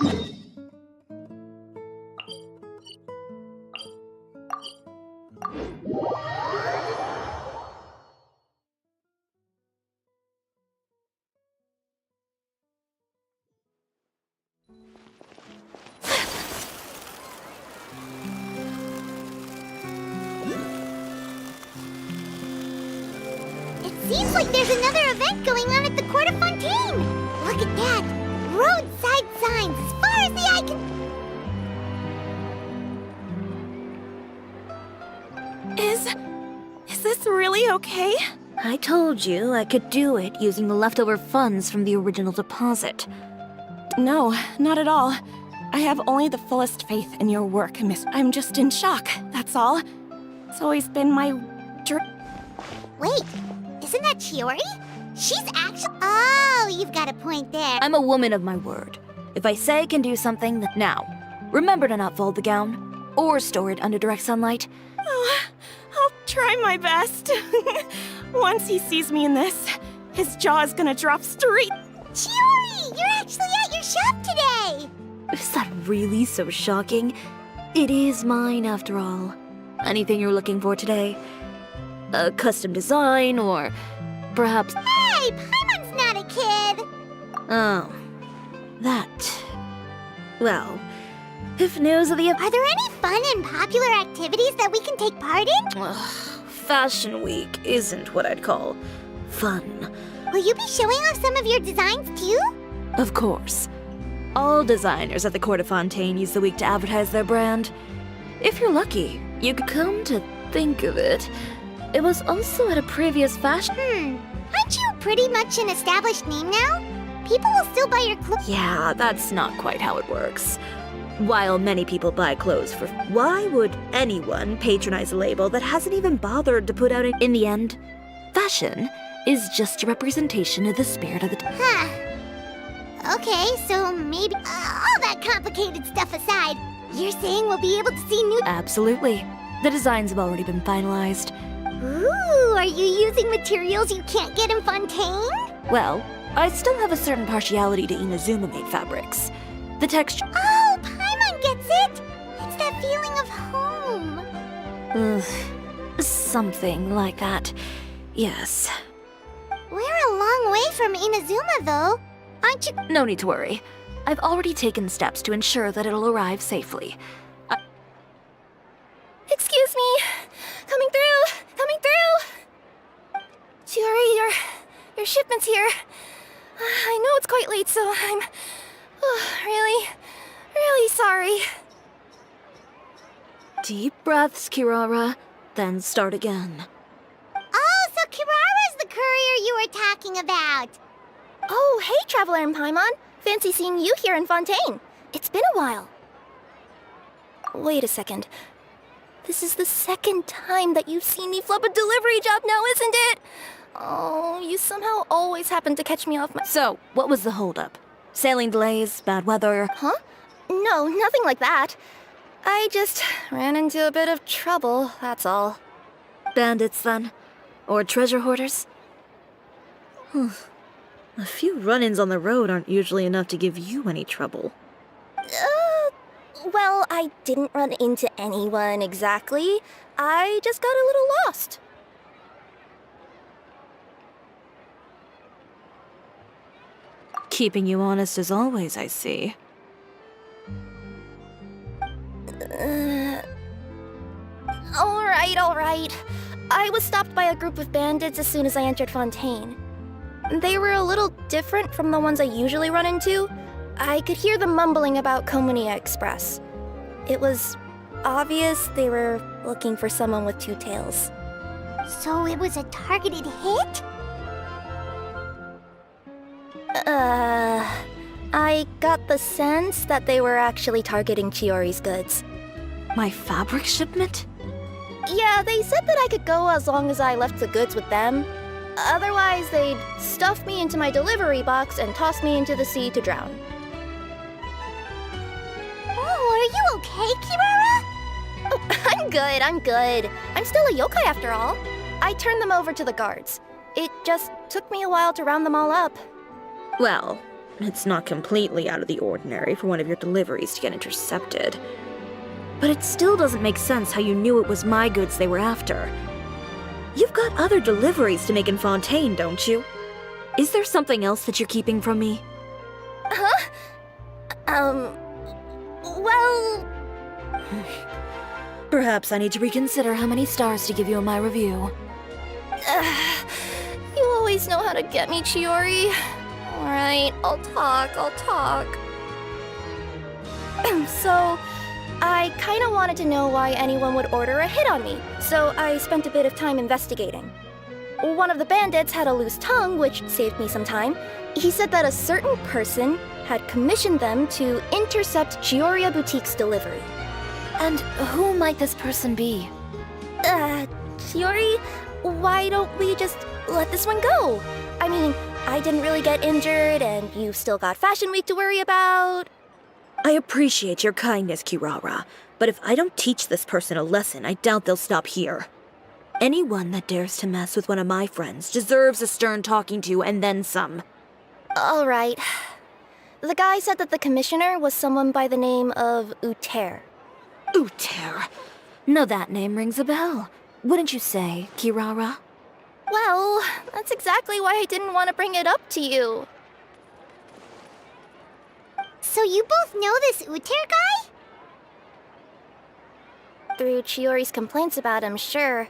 Seems like there's another event going on at the Court of Fontaine! Look at that! Roadside signs as far as the eye can... Is this really okay? I told you I could do it using the leftover funds from the original deposit. No, not at all. I have only the fullest faith in your work, Miss. I'm just in shock, that's all. It's always been my Wait, isn't that Chiori? She's actually... Oh, you've got a point there. I'm a woman of my word. If I say I can do something, now, remember to not fold the gown, or store it under direct sunlight. Oh, I'll try my best. Once he sees me in this, his jaw is gonna drop straight. Chiori, you're actually at your shop today! Is that really so shocking? It is mine, after all. Anything you're looking for today? A custom design, or perhaps... Hey, Paimon's not a kid! Oh, that... Well, if news of the... Are there any fun and popular activities that we can take part in? Ugh, Fashion Week isn't what I'd call fun. Will you be showing off some of your designs too? Of course. All designers at the Court of Fontaine use the week to advertise their brand. If you're lucky, you could come to think of it. It was also at a previous fashion... Aren't you pretty much an established name now? People will still buy your clothes. Yeah, that's not quite how it works. While many people buy clothes for... Why would anyone patronize a label that hasn't even bothered to put out... In the end, fashion is just a representation of the spirit of the... Okay, so maybe... all that complicated stuff aside, you're saying we'll be able to see new... Absolutely. The designs have already been finalized. Ooh, are you using materials you can't get in Fontaine? Well, I still have a certain partiality to Inazuma-made fabrics. The texture... Oh, Paimon gets it! It's that feeling of home. Something like that. Yes. We're a long way from Inazuma, though. Aren't you... No need to worry. I've already taken steps to ensure that it'll arrive safely. Excuse me! Coming through! Coming through! Chiori, your shipment's here. I know it's quite late, so I'm... really sorry. Deep breaths, Kirara, then start again. Oh, so Kirara's the courier you were talking about. Oh, hey, Traveler and Paimon. Fancy seeing you here in Fontaine. It's been a while. Wait a second. This is the second time that you've seen me flub a delivery job now, isn't it? Oh, you somehow always happen to catch me off my... So, what was the holdup? Sailing delays, bad weather? Huh? No, nothing like that. I just ran into a bit of trouble, that's all. Bandits, then? Or treasure hoarders? A few run-ins on the road aren't usually enough to give you any trouble. Well, I didn't run into anyone exactly. I just got a little lost. Keeping you honest as always, I see. All right. I was stopped by a group of bandits as soon as I entered Fontaine. They were a little different from the ones I usually run into. I could hear them mumbling about Komunia Express. It was obvious they were looking for someone with two tails. So it was a targeted hit? I got the sense that they were actually targeting Chiori's goods. My fabric shipment? Yeah, they said that I could go as long as I left the goods with them. Otherwise, they'd stuff me into my delivery box and toss me into the sea to drown. Oh, are you okay, Kirara? Oh, I'm good. I'm still a yokai after all. I turned them over to the guards. It just took me a while to round them all up. Well, It's not completely out of the ordinary for one of your deliveries to get intercepted. But it still doesn't make sense how you knew it was my goods they were after. You've got other deliveries to make in Fontaine, don't you? Is there something else that you're keeping from me? Huh? Well... Perhaps I need to reconsider how many stars to give you in my review. You always know how to get me, Chiori. Alright, I'll talk. So, I kinda wanted to know why anyone would order a hit on me, so I spent a bit of time investigating. One of the bandits had a loose tongue, which saved me some time. He said that a certain person had commissioned them to intercept Chioria Boutique's delivery. And who might this person be? Chiori, why don't we just let this one go? I mean, I didn't really get injured, and you've still got Fashion Week to worry about. I appreciate your kindness, Kirara, but if I don't teach this person a lesson, I doubt they'll stop here. Anyone that dares to mess with one of my friends deserves a stern talking to and then some. All right. The guy said that the commissioner was someone by the name of Uter. Uter. Now that name rings a bell. Wouldn't you say, Kirara? Well, that's exactly why I didn't want to bring it up to you. So you both know this Uter guy? Through Chiori's complaints about him, sure.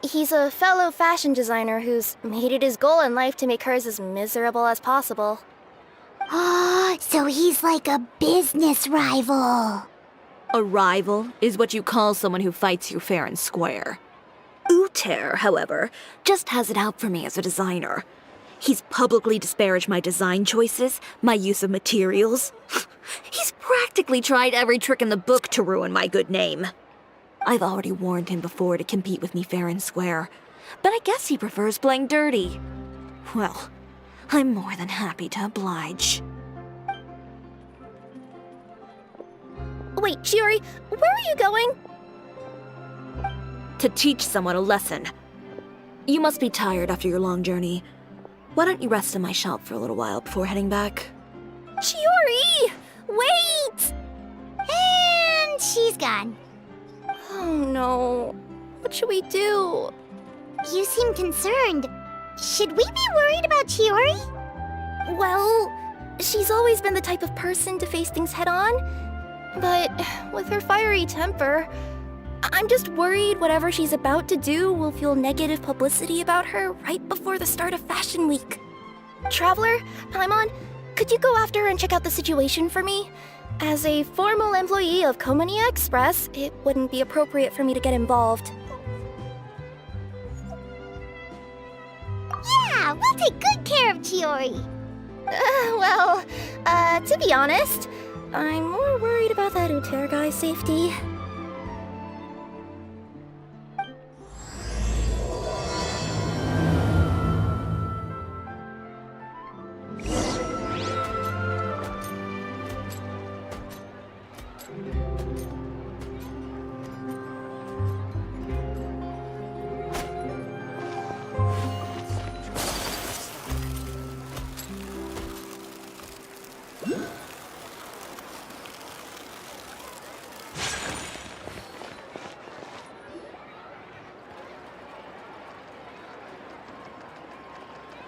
He's a fellow fashion designer who's made it his goal in life to make hers as miserable as possible. Oh, so he's like a business rival. A rival is what you call someone who fights you fair and square. Uter, however, just has it out for me as a designer. He's publicly disparaged my design choices, my use of materials. He's practically tried every trick in the book to ruin my good name. I've already warned him before to compete with me fair and square, but I guess he prefers playing dirty. Well, I'm more than happy to oblige. Wait, Chiori, where are you going? To teach someone a lesson. You must be tired after your long journey. Why don't you rest in my shop for a little while before heading back? Chiori! Wait! And she's gone. Oh no. What should we do? You seem concerned. Should we be worried about Chiori? Well, she's always been the type of person to face things head on. But with her fiery temper, I'm just worried whatever she's about to do will fuel negative publicity about her right before the start of Fashion Week. Traveler, Paimon, could you go after her and check out the situation for me? As a formal employee of Komania Express, it wouldn't be appropriate for me to get involved. Yeah, we'll take good care of Chiori. To be honest, I'm more worried about that Uter guy's safety.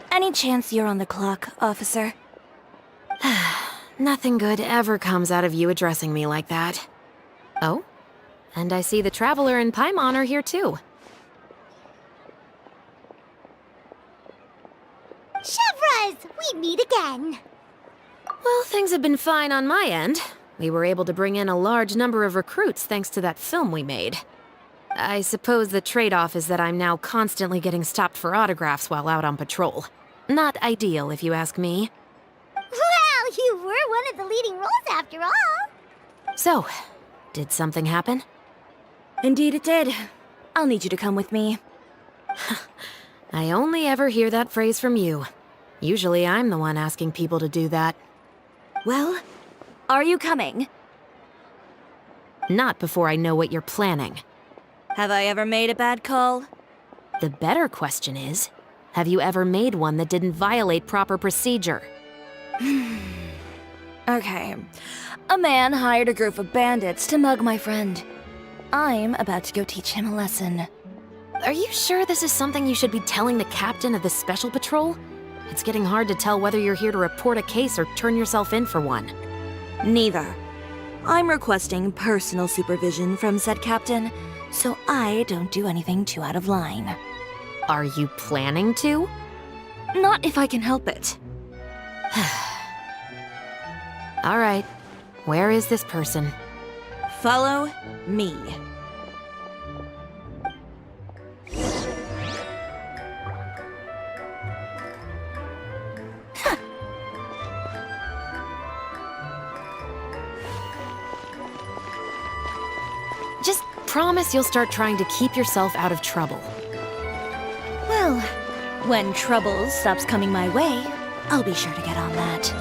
Any chance you're on the clock, officer? Nothing good ever comes out of you addressing me like that. Oh? And I see the Traveler and Paimon are here too. Chevras, we meet again. Well, things have been fine on my end. We were able to bring in a large number of recruits thanks to that film we made. I suppose the trade-off is that I'm now constantly getting stopped for autographs while out on patrol. Not ideal, if you ask me. Well, you were one of the leading roles after all. So, did something happen? Indeed it did. I'll need you to come with me. I only ever hear that phrase from you. Usually I'm the one asking people to do that. Well, are you coming? Not before I know what you're planning. Have I ever made a bad call? The better question is, have you ever made one that didn't violate proper procedure? Okay. A man hired a group of bandits to mug my friend. I'm about to go teach him a lesson. Are you sure this is something you should be telling the captain of the special patrol? It's getting hard to tell whether you're here to report a case or turn yourself in for one. Neither. I'm requesting personal supervision from said captain, so I don't do anything too out of line. Are you planning to? Not if I can help it. All right. Where is this person? Follow me. Just promise you'll start trying to keep yourself out of trouble. Well, when trouble stops coming my way, I'll be sure to get on that.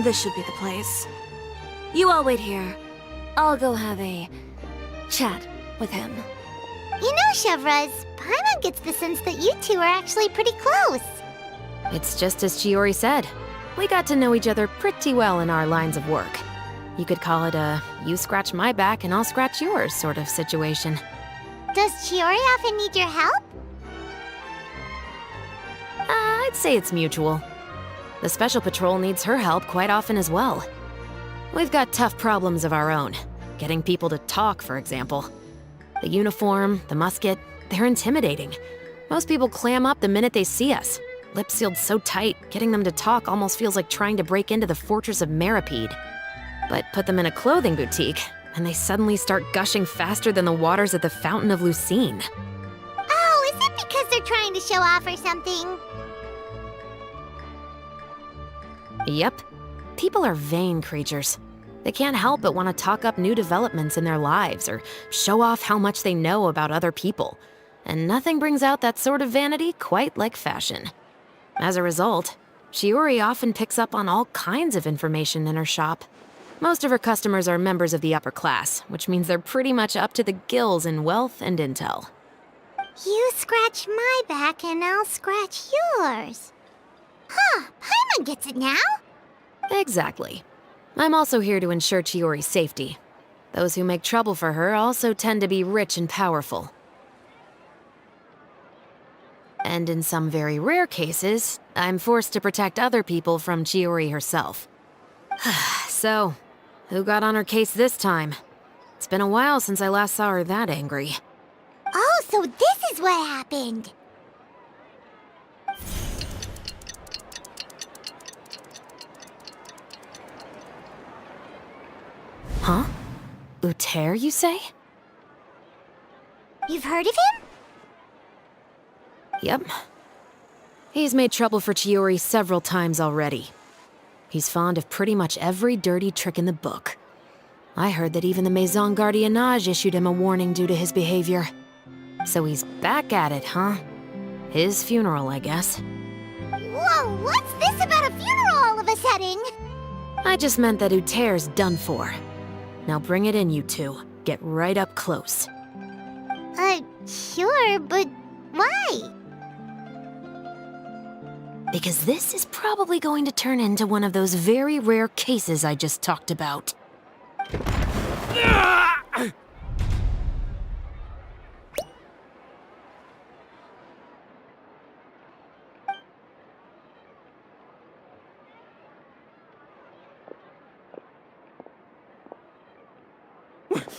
This should be the place. You all wait here. I'll go have a chat with him. You know, Chevraz, Paimon gets the sense that you two are actually pretty close. It's just as Chiori said. We got to know each other pretty well in our lines of work. You could call it a you scratch my back and I'll scratch yours sort of situation. Does Chiori often need your help? I'd say it's mutual. The Special Patrol needs her help quite often as well. We've got tough problems of our own. Getting people to talk, for example. The uniform, the musket, they're intimidating. Most people clam up the minute they see us. Lips sealed so tight, getting them to talk almost feels like trying to break into the fortress of Meripede. But put them in a clothing boutique, and they suddenly start gushing faster than the waters at the Fountain of Lucine. Oh, is it because they're trying to show off or something? Yep. People are vain creatures. They can't help but want to talk up new developments in their lives or show off how much they know about other people. And nothing brings out that sort of vanity quite like fashion. As a result, Shiori often picks up on all kinds of information in her shop. Most of her customers are members of the upper class, which means they're pretty much up to the gills in wealth and intel. You scratch my back and I'll scratch yours. Huh, Paimon gets it now? Exactly. I'm also here to ensure Chiori's safety. Those who make trouble for her also tend to be rich and powerful. And in some very rare cases, I'm forced to protect other people from Chiori herself. So, who got on her case this time? It's been a while since I last saw her that angry. Oh, so this is what happened. Huh? Uter, you say? You've heard of him? Yep. He's made trouble for Chiori several times already. He's fond of pretty much every dirty trick in the book. I heard that even the Maison Gardiennage issued him a warning due to his behavior. So he's back at it, huh? His funeral, I guess. Whoa, what's this about a funeral all of a sudden? I just meant that Uter's done for. Now bring it in, you two. Get right up close. Sure, but why? Because this is probably going to turn into one of those very rare cases I just talked about.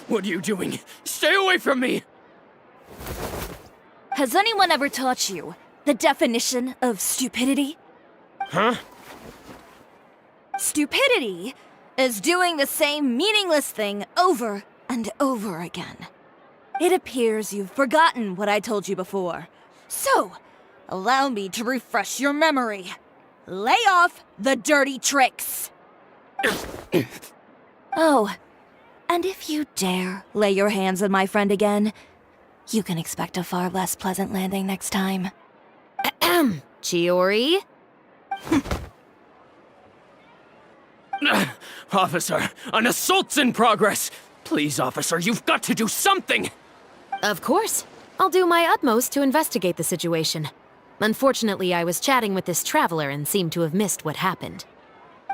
What are you doing? Stay away from me! Has anyone ever taught you the definition of stupidity? Huh? Stupidity is doing the same meaningless thing over and over again. It appears you've forgotten what I told you before. So, allow me to refresh your memory. Lay off the dirty tricks. Oh, and if you dare lay your hands on my friend again, you can expect a far less pleasant landing next time. Ahem. Chiori? Officer, an assault's in progress! Please, officer, you've got to do something! Of course. I'll do my utmost to investigate the situation. Unfortunately, I was chatting with this traveler and seemed to have missed what happened.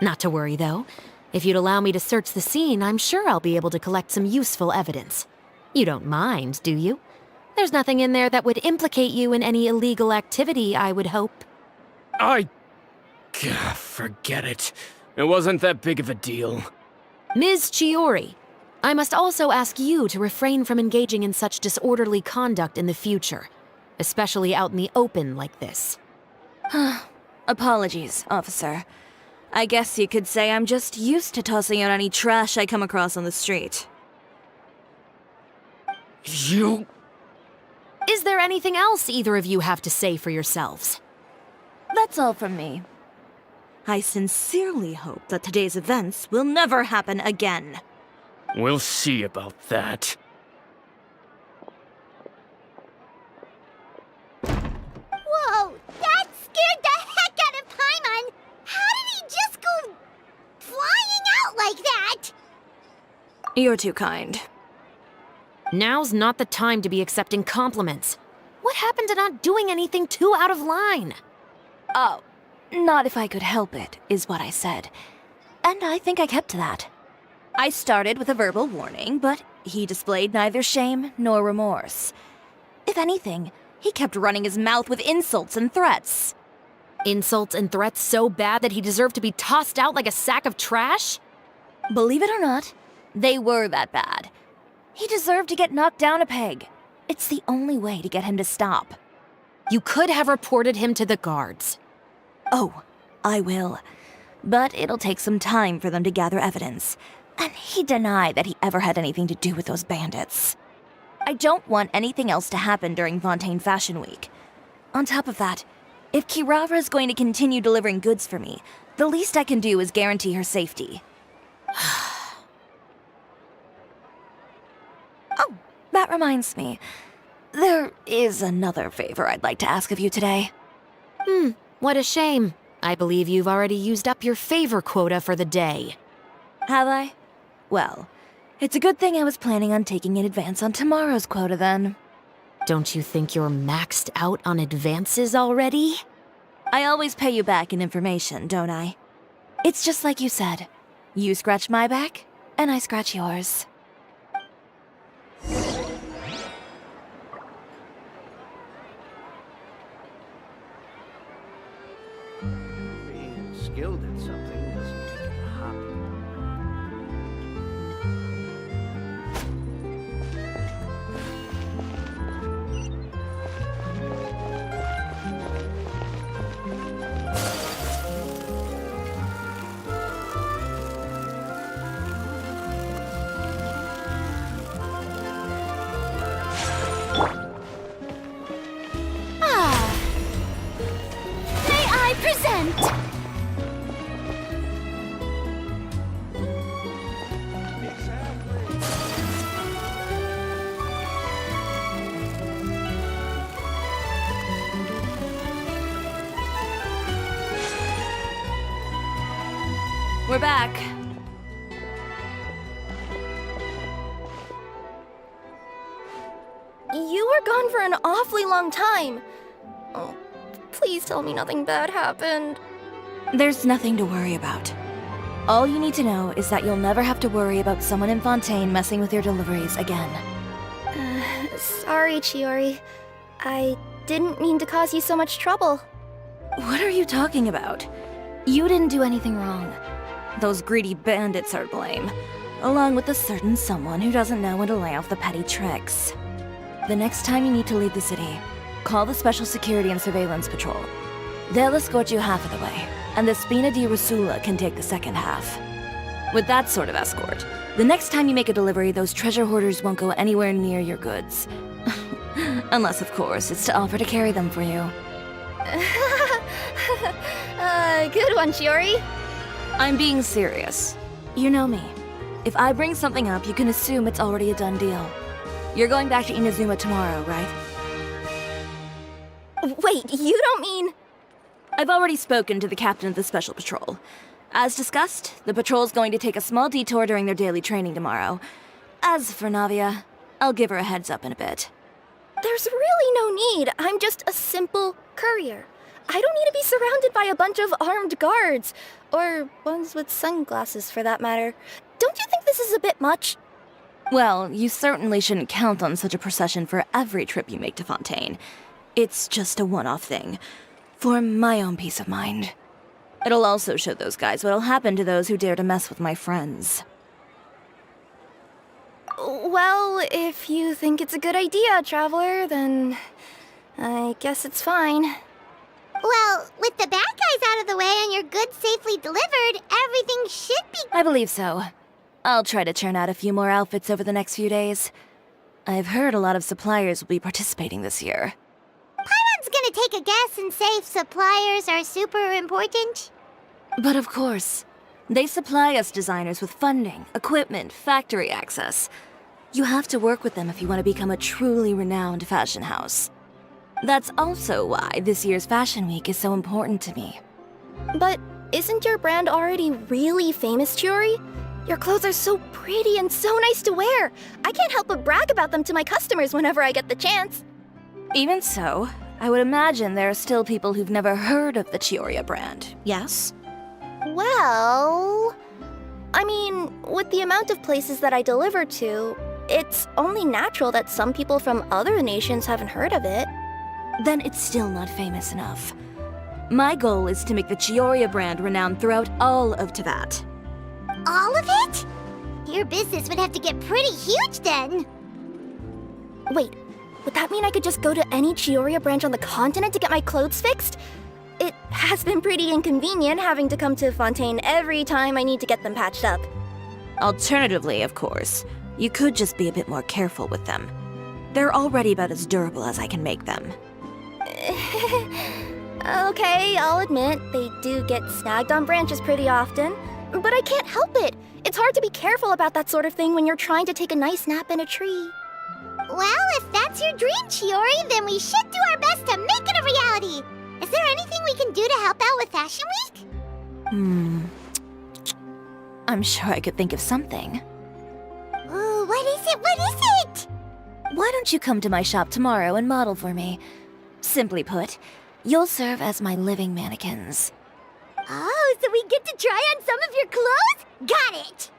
Not to worry, though. If you'd allow me to search the scene, I'm sure I'll be able to collect some useful evidence. You don't mind, do you? There's nothing in there that would implicate you in any illegal activity, I would hope. Forget it. It wasn't that big of a deal. Ms. Chiori, I must also ask you to refrain from engaging in such disorderly conduct in the future, especially out in the open like this. Apologies, officer. I guess you could say I'm just used to tossing out any trash I come across on the street. You... Is there anything else either of you have to say for yourselves? That's all from me. I sincerely hope that today's events will never happen again. We'll see about that. Whoa, that scared the heck out of Paimon! How did he just go flying out like that? You're too kind. Now's not the time to be accepting compliments. What happened to not doing anything too out of line? Oh, not if I could help it, is what I said. And I think I kept to that. I started with a verbal warning, but he displayed neither shame nor remorse. If anything, he kept running his mouth with insults and threats. Insults and threats so bad that he deserved to be tossed out like a sack of trash? Believe it or not, they were that bad. He deserved to get knocked down a peg. It's the only way to get him to stop. You could have reported him to the guards. Oh, I will. But it'll take some time for them to gather evidence. And he denied that he ever had anything to do with those bandits. I don't want anything else to happen during Fontaine Fashion Week. On top of that, if Kirara is going to continue delivering goods for me, the least I can do is guarantee her safety. Oh, that reminds me. There is another favor I'd like to ask of you today. What a shame. I believe you've already used up your favor quota for the day. Have I? Well, it's a good thing I was planning on taking an advance on tomorrow's quota then. Don't you think you're maxed out on advances already? I always pay you back in information, don't I? It's just like you said. You scratch my back, and I scratch yours. Being skilled at something doesn't make it a hobby. May I present? We're back. You were gone for an awfully long time. Oh, please tell me nothing bad happened. There's nothing to worry about. All you need to know is that you'll never have to worry about someone in Fontaine messing with your deliveries again. Sorry, Chiori. I didn't mean to cause you so much trouble. What are you talking about? You didn't do anything wrong. Those greedy bandits are to blame, along with a certain someone who doesn't know when to lay off the petty tricks. The next time you need to leave the city, call the Special Security and Surveillance Patrol. They'll escort you half of the way, and the Spina di Rusula can take the second half. With that sort of escort, the next time you make a delivery, those treasure hoarders won't go anywhere near your goods. Unless, of course, it's to offer to carry them for you. Good one, Chiori. I'm being serious. You know me. If I bring something up, you can assume it's already a done deal. You're going back to Inazuma tomorrow, right? Wait, you don't mean... I've already spoken to the captain of the Special Patrol. As discussed, the patrol's going to take a small detour during their daily training tomorrow. As for Navia, I'll give her a heads up in a bit. There's really no need. I'm just a simple courier. I don't need to be surrounded by a bunch of armed guards. Or ones with sunglasses, for that matter. Don't you think this is a bit much? Well, you certainly shouldn't count on such a procession for every trip you make to Fontaine. It's just a one-off thing, for my own peace of mind. It'll also show those guys what'll happen to those who dare to mess with my friends. Well, if you think it's a good idea, Traveler, then I guess it's fine. Well, with the bad guys out of the way and your goods safely delivered, everything should be... I believe so. I'll try to churn out a few more outfits over the next few days. I've heard a lot of suppliers will be participating this year. Paimon's gonna take a guess and say if suppliers are super important. But of course, they supply us designers with funding, equipment, factory access. You have to work with them if you want to become a truly renowned fashion house. That's also why this year's Fashion Week is so important to me. But isn't your brand already really famous, Chiori? Your clothes are so pretty and so nice to wear. I can't help but brag about them to my customers whenever I get the chance. Even so, I would imagine there are still people who've never heard of the Chioria brand, yes? Well, I mean, with the amount of places that I deliver to, it's only natural that some people from other nations haven't heard of it. Then it's still not famous enough. My goal is to make the Chioria brand renowned throughout all of Teyvat. All of it? Your business would have to get pretty huge then. Wait, would that mean I could just go to any Chioria branch on the continent to get my clothes fixed? It has been pretty inconvenient having to come to Fontaine every time I need to get them patched up. Alternatively, of course, you could just be a bit more careful with them. They're already about as durable as I can make them. Okay, I'll admit, they do get snagged on branches pretty often, but I can't help it. It's hard to be careful about that sort of thing when you're trying to take a nice nap in a tree. Well, if that's your dream, Chiori, then we should do our best to make it a reality. Is there anything we can do to help out with Fashion Week? I'm sure I could think of something. Ooh, what is it? What is it? Why don't you come to my shop tomorrow and model for me? Simply put, you'll serve as my living mannequins. Oh, so we get to try on some of your clothes? Got it!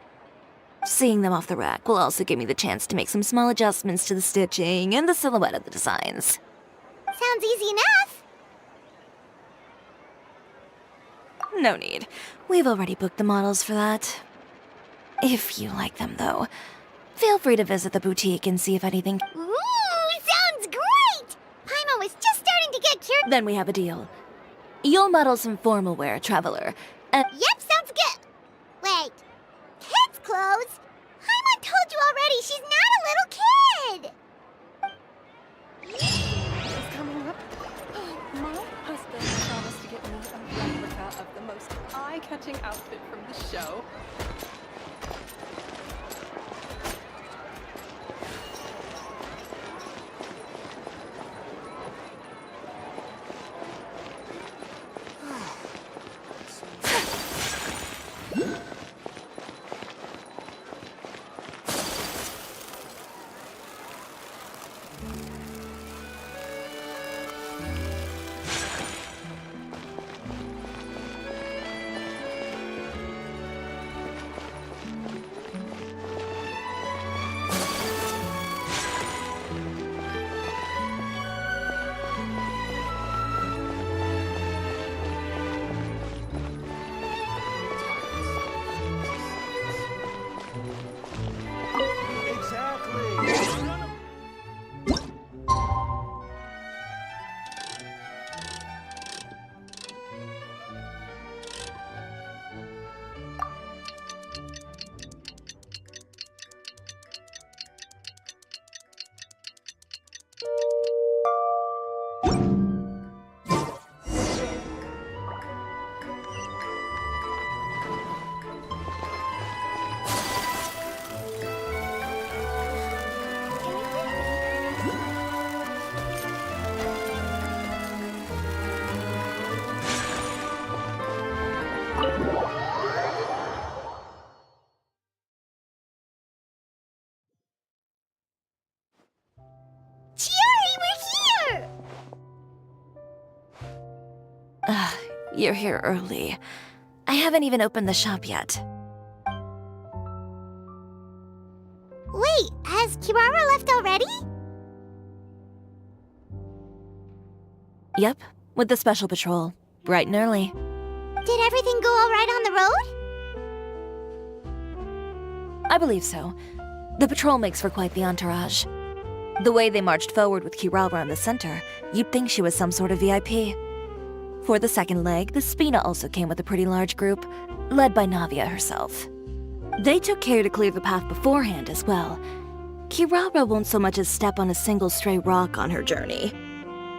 Seeing them off the rack will also give me the chance to make some small adjustments to the stitching and the silhouette of the designs. Sounds easy enough. No need. We've already booked the models for that. If you like them, though, feel free to visit the boutique and see if anything... Ooh, sounds great! Paimon was just starting to get curious. Then we have a deal. You'll model some formal wear, Traveler. Yep, sounds good. Wait, kids' clothes? Paimon told you already she's not a little kid. Is coming up. My husband promised to get me a replica of the most eye-catching outfit from the show. you're here early. I haven't even opened the shop yet. Wait, has Kirara left already? Yep, with the special patrol. Bright and early. Did everything go all right on the road? I believe so. The patrol makes for quite the entourage. The way they marched forward with Kirara in the center, you'd think she was some sort of VIP. For the second leg, the Spina also came with a pretty large group, led by Navia herself. They took care to clear the path beforehand as well. Kirara won't so much as step on a single stray rock on her journey.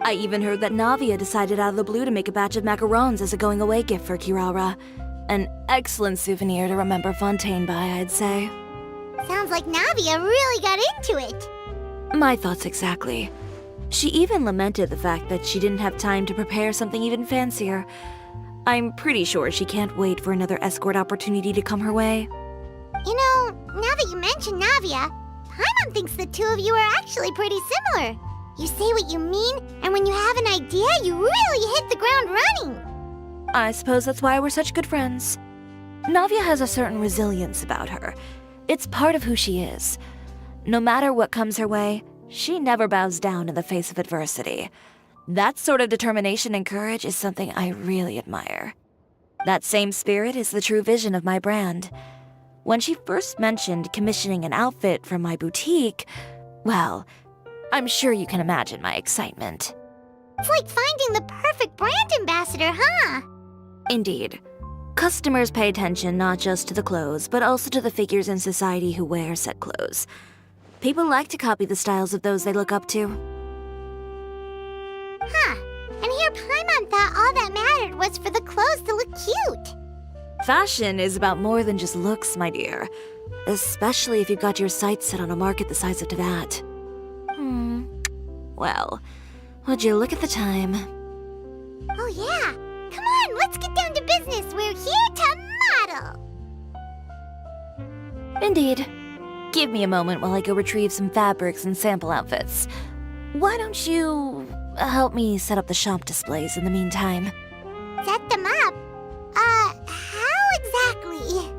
I even heard that Navia decided out of the blue to make a batch of macarons as a going-away gift for Kirara. An excellent souvenir to remember Fontaine by, I'd say. Sounds like Navia really got into it. My thoughts exactly. She even lamented the fact that she didn't have time to prepare something even fancier. I'm pretty sure she can't wait for another escort opportunity to come her way. You know, now that you mention Navia, Paimon thinks the two of you are actually pretty similar. You say what you mean, and when you have an idea, you really hit the ground running. I suppose that's why we're such good friends. Navia has a certain resilience about her. It's part of who she is. No matter what comes her way, she never bows down in the face of adversity. That sort of determination and courage is something I really admire. That same spirit is the true vision of my brand. When she first mentioned commissioning an outfit from my boutique, well, I'm sure you can imagine my excitement. It's like finding the perfect brand ambassador, huh? Indeed. Customers pay attention not just to the clothes, but also to the figures in society who wear said clothes. People like to copy the styles of those they look up to. Huh. And here Paimon thought all that mattered was for the clothes to look cute. Fashion is about more than just looks, my dear. Especially if you've got your sights set on a market the size of Teyvat. Well, would you look at the time? Oh yeah. Come on, let's get down to business. We're here to model. Indeed. Give me a moment while I go retrieve some fabrics and sample outfits. Why don't you help me set up the shop displays in the meantime? Set them up? How exactly?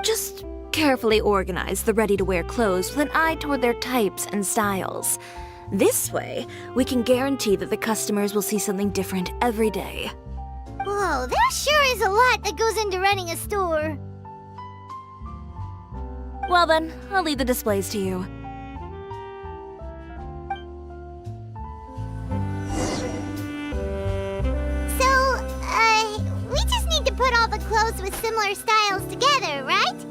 Just carefully organize the ready-to-wear clothes with an eye toward their types and styles. This way, we can guarantee that the customers will see something different every day. Whoa, there sure is a lot that goes into running a store. Well then, I'll leave the displays to you. So, we just need to put all the clothes with similar styles together, right?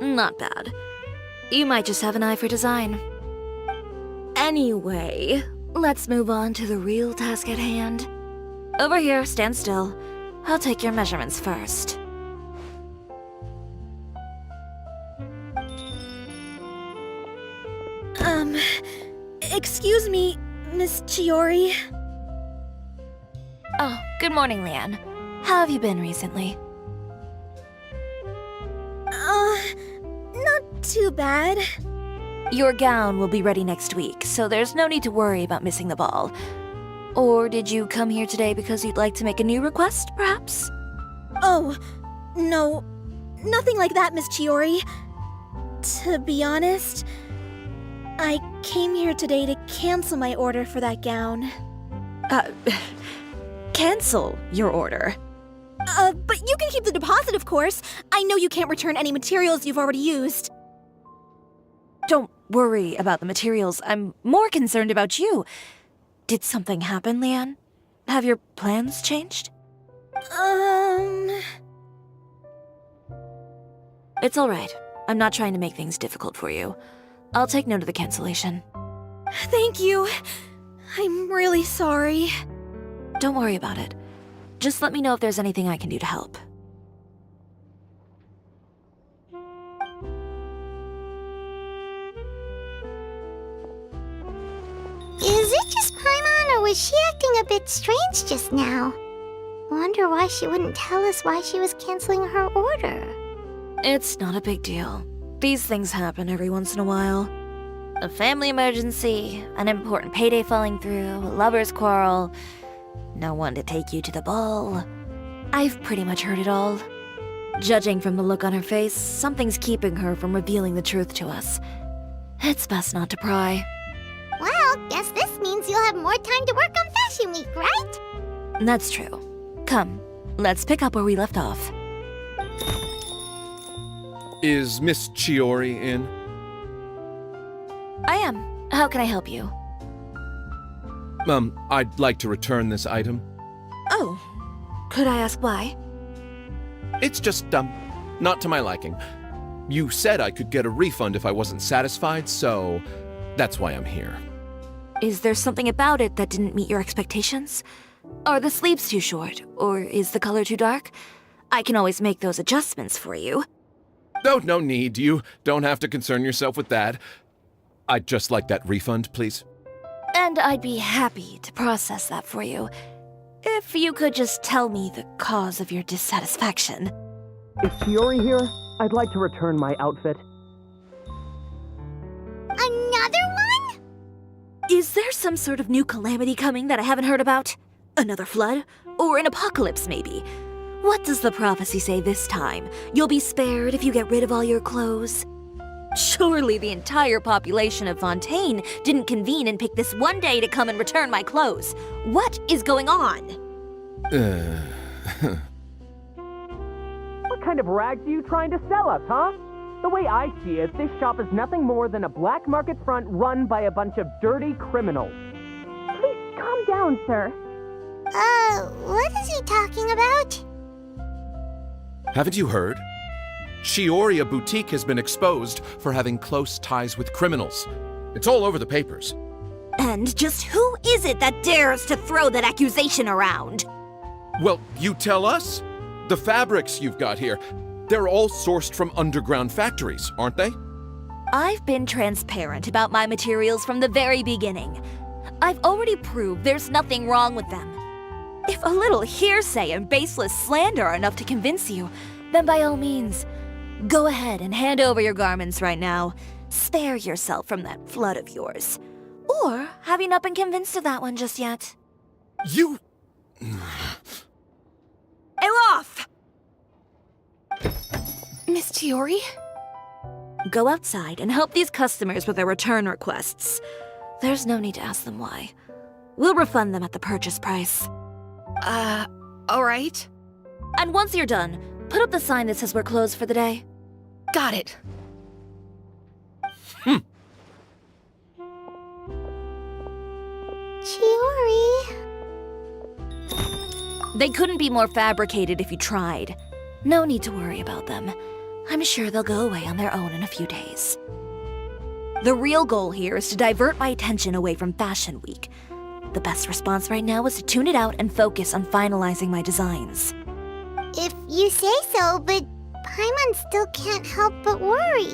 Not bad. You might just have an eye for design. Anyway, let's move on to the real task at hand. Over here, stand still. I'll take your measurements first. Excuse me, Miss Chiori. Oh, good morning, Leanne. How have you been recently? Not too bad. Your gown will be ready next week, so there's no need to worry about missing the ball. Or did you come here today because you'd like to make a new request, perhaps? Oh, no. Nothing like that, Miss Chiori. To be honest, I came here today to cancel my order for that gown. Cancel your order. But you can keep the deposit, of course. I know you can't return any materials you've already used. Don't worry about the materials. I'm more concerned about you. Did something happen, Leanne? Have your plans changed? Um... It's all right. I'm not trying to make things difficult for you. I'll take note of the cancellation. Thank you. I'm really sorry. Don't worry about it. Just let me know if there's anything I can do to help. Is it just Paimon, or was she acting a bit strange just now? Wonder why she wouldn't tell us why she was canceling her order. It's not a big deal. These things happen every once in a while. A family emergency, an important payday falling through, a lover's quarrel, no one to take you to the ball. I've pretty much heard it all. Judging from the look on her face, something's keeping her from revealing the truth to us. It's best not to pry. Well, guess this means you'll have more time to work on Fashion Week, right? That's true. Come, let's pick up where we left off. Is Miss Chiori in? I am. How can I help you? I'd like to return this item. Oh, could I ask why? It's just, not to my liking. You said I could get a refund if I wasn't satisfied, so that's why I'm here. Is there something about it that didn't meet your expectations? Are the sleeves too short, or is the color too dark? I can always make those adjustments for you. Oh, no need. You don't have to concern yourself with that. I'd just like that refund, please. And I'd be happy to process that for you. If you could just tell me the cause of your dissatisfaction. Is Chiori here? I'd like to return my outfit. Another one? Is there some sort of new calamity coming that I haven't heard about? Another flood? Or an apocalypse, maybe? What does the prophecy say this time? You'll be spared if you get rid of all your clothes? Surely the entire population of Fontaine didn't convene and pick this one day to come and return my clothes. What is going on? What kind of rags are you trying to sell us, huh? The way I see it, this shop is nothing more than a black market front run by a bunch of dirty criminals. Please calm down, sir. What is he talking about? Haven't you heard? Chioria Boutique has been exposed for having close ties with criminals. It's all over the papers. And just who is it that dares to throw that accusation around? Well, you tell us. The fabrics you've got here, they're all sourced from underground factories, aren't they? I've been transparent about my materials from the very beginning. I've already proved there's nothing wrong with them. If a little hearsay and baseless slander are enough to convince you, then by all means, go ahead and hand over your garments right now. Spare yourself from that flood of yours. Or have you not been convinced of that one just yet? You... Elof! Miss Chiori? Go outside and help these customers with their return requests. There's no need to ask them why. We'll refund them at the purchase price. Alright. And once you're done, put up the sign that says we're closed for the day. Got it. Chiori. They couldn't be more fabricated if you tried. No need to worry about them. I'm sure they'll go away on their own in a few days. The real goal here is to divert my attention away from Fashion Week. The best response right now is to tune it out and focus on finalizing my designs. If you say so, but Paimon still can't help but worry.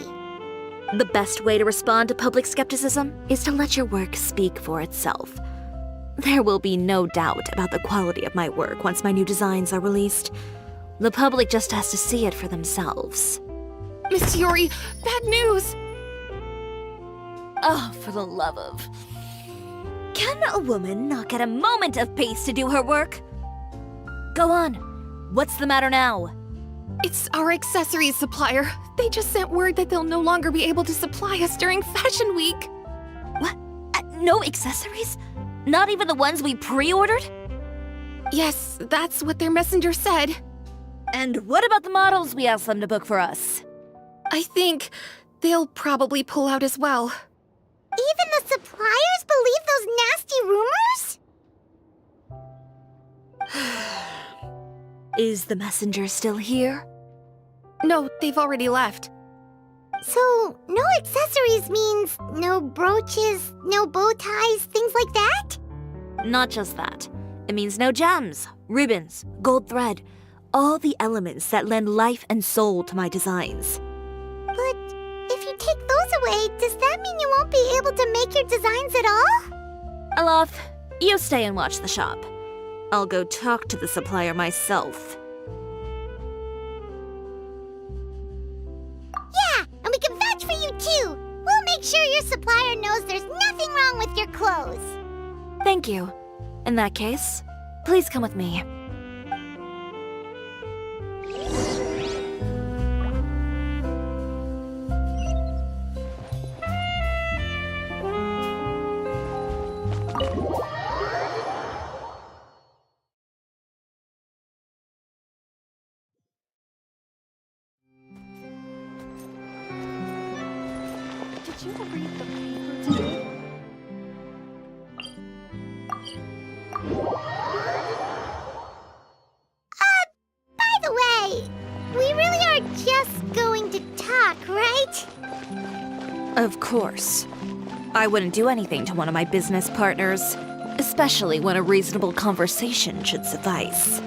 The best way to respond to public skepticism is to let your work speak for itself. There will be no doubt about the quality of my work once my new designs are released. The public just has to see it for themselves. Miss Chiori, bad news! Oh, for the love of... Can a woman not get a moment of peace to do her work? Go on. What's the matter now? It's our accessories supplier. They just sent word that they'll no longer be able to supply us during Fashion Week. What? No accessories? Not even the ones we pre-ordered? Yes, that's what their messenger said. And what about the models we asked them to book for us? I think they'll probably pull out as well. Even the suppliers believe those nasty rumors? Is the messenger still here? No, they've already left. So, no accessories means no brooches, no bow ties, things like that? Not just that. It means no gems, ribbons, gold thread, all the elements that lend life and soul to my designs. But if you take those away, does that mean you won't be able to make your designs at all? Alof, you stay and watch the shop. I'll go talk to the supplier myself. Yeah, and we can vouch for you too. We'll make sure your supplier knows there's nothing wrong with your clothes. Thank you. In that case, please come with me. Did you read the paper today? By the way, we really are just going to talk, right? Of course. I wouldn't do anything to one of my business partners, especially when a reasonable conversation should suffice.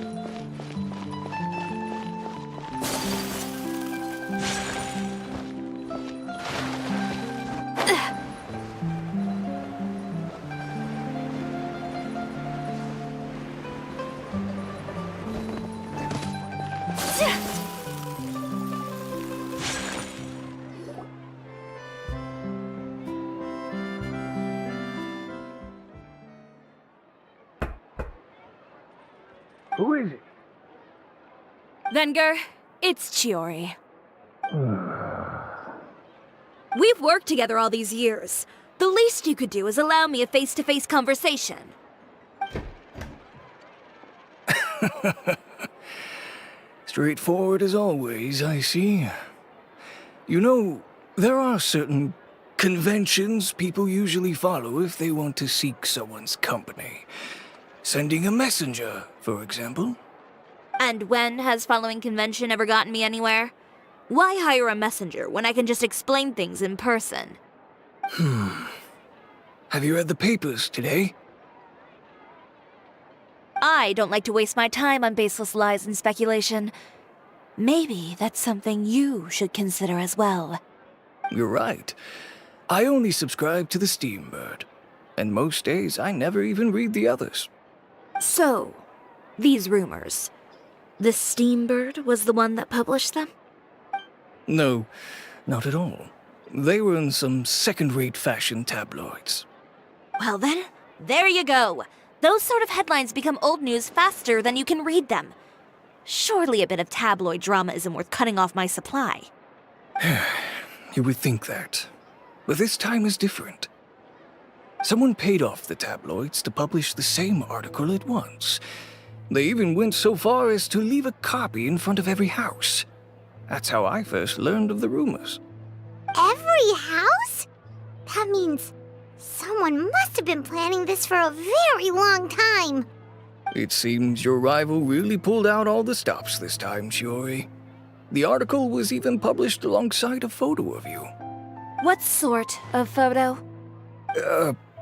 Who is it? Venger, it's Chiori. We've worked together all these years. The least you could do is allow me a face-to-face conversation. Straightforward as always, I see. You know, there are certain conventions people usually follow if they want to seek someone's company. Sending a messenger, for example. And when has following convention ever gotten me anywhere? Why hire a messenger when I can just explain things in person? Have you read the papers today? I don't like to waste my time on baseless lies and speculation. Maybe that's something you should consider as well. You're right. I only subscribe to the Steambird. And most days I never even read the others. So, these rumors. The Steambird was the one that published them? No, not at all. They were in some second-rate fashion tabloids. Well then, there you go. Those sort of headlines become old news faster than you can read them. Surely a bit of tabloid drama isn't worth cutting off my supply. You would think that. But this time is different. Someone paid off the tabloids to publish the same article at once. They even went so far as to leave a copy in front of every house. That's how I first learned of the rumors. Every house? That means someone must have been planning this for a very long time. It seems your rival really pulled out all the stops this time, Shiori. The article was even published alongside a photo of you. What sort of photo?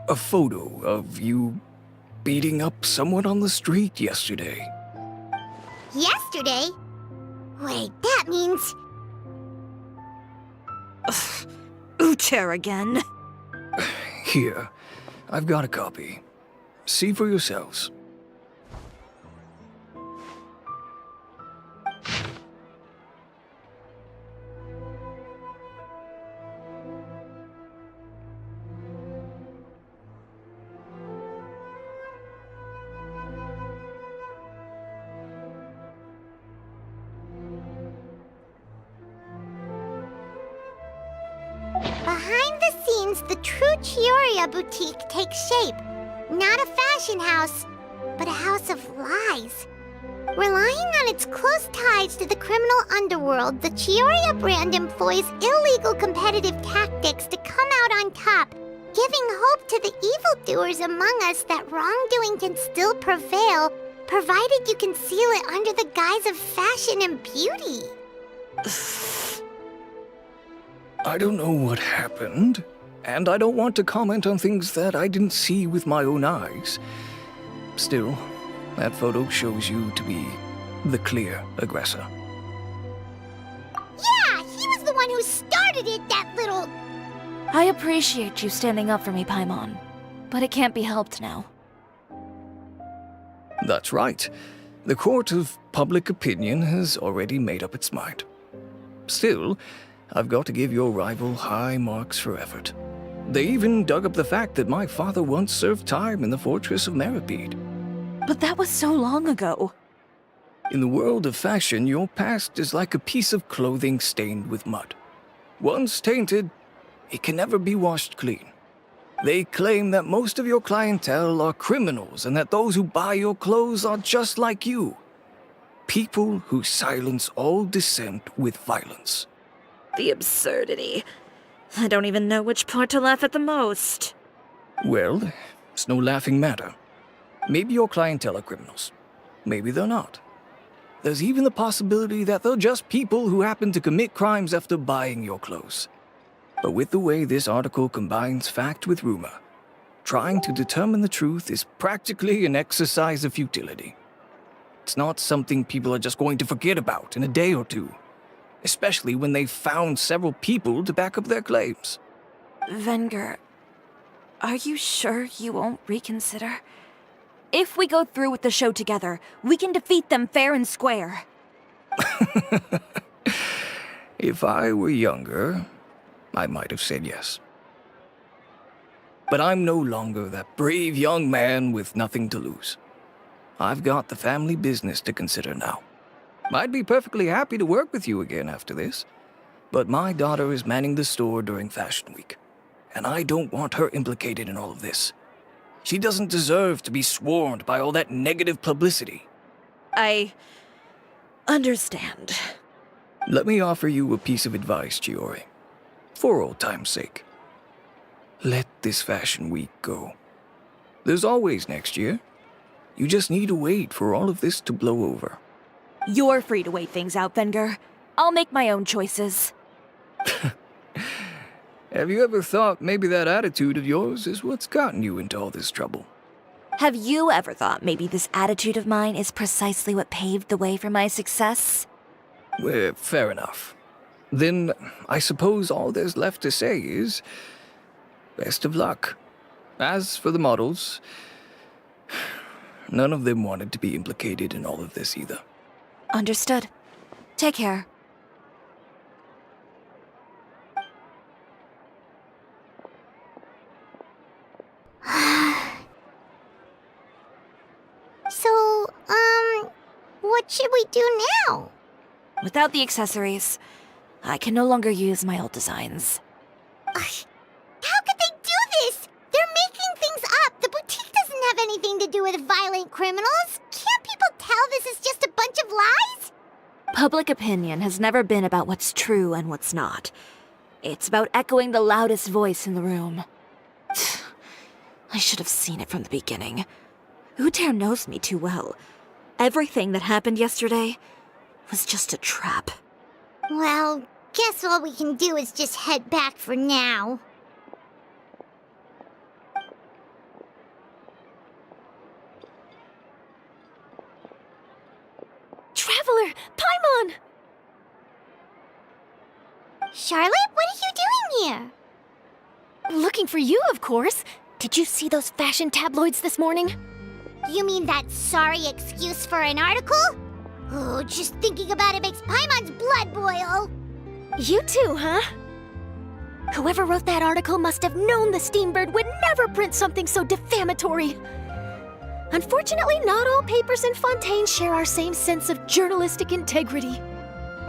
A photo of you beating up someone on the street yesterday. Yesterday? Wait, that means... Ucher again. Here, I've got a copy. See for yourselves. Behind the scenes, the true Chioria boutique takes shape. Not a fashion house, but a house of lies. Relying on its close ties to the criminal underworld, the Chioria brand employs illegal competitive tactics to come out on top, giving hope to the evildoers among us that wrongdoing can still prevail, provided you conceal it under the guise of fashion and beauty. I don't know what happened, and I don't want to comment on things that I didn't see with my own eyes. Still, that photo shows you to be the clear aggressor. Yeah, he was the one who started it, that little... I appreciate you standing up for me, Paimon, but it can't be helped now. That's right. The court of public opinion has already made up its mind. Still, I've got to give your rival high marks for effort. They even dug up the fact that my father once served time in the fortress of Meripede. But that was so long ago. In the world of fashion, your past is like a piece of clothing stained with mud. Once tainted, it can never be washed clean. They claim that most of your clientele are criminals and that those who buy your clothes are just like you. People who silence all dissent with violence. The absurdity. I don't even know which part to laugh at the most. Well, it's no laughing matter. Maybe your clientele are criminals. Maybe they're not. There's even the possibility that they're just people who happen to commit crimes after buying your clothes. But with the way this article combines fact with rumor, trying to determine the truth is practically an exercise of futility. It's not something people are just going to forget about in a day or two, especially when they've found several people to back up their claims. Venger, are you sure you won't reconsider? If we go through with the show together, we can defeat them fair and square. If I were younger, I might have said yes. But I'm no longer that brave young man with nothing to lose. I've got the family business to consider now. I'd be perfectly happy to work with you again after this, but my daughter is manning the store during Fashion Week, and I don't want her implicated in all of this. She doesn't deserve to be swarmed by all that negative publicity. I understand. Let me offer you a piece of advice, Chiori. For old time's sake. Let this Fashion Week go. There's always next year. You just need to wait for all of this to blow over. You're free to wait things out, Venger. I'll make my own choices. Have you ever thought maybe that attitude of yours is what's gotten you into all this trouble? Have you ever thought maybe this attitude of mine is precisely what paved the way for my success? Well, fair enough. Then I suppose all there's left to say is, best of luck. As for the models, none of them wanted to be implicated in all of this either. Understood. Take care. So, what should we do now? Without the accessories, I can no longer use my old designs. How could they do this? They're making things up. The boutique doesn't have anything to do with violent criminals. Can't people tell this is just a bunch of lies? Public opinion has never been about what's true and what's not. It's about echoing the loudest voice in the room. I should have seen it from the beginning. Uter knows me too well. Everything that happened yesterday was just a trap. Well, guess all we can do is just head back for now. Traveler! Paimon! Charlotte, what are you doing here? Looking for you, of course. Did you see those fashion tabloids this morning? You mean that sorry excuse for an article? Oh, just thinking about it makes Paimon's blood boil. You too, huh? Whoever wrote that article must have known the Steambird would never print something so defamatory. Unfortunately, not all papers in Fontaine share our same sense of journalistic integrity.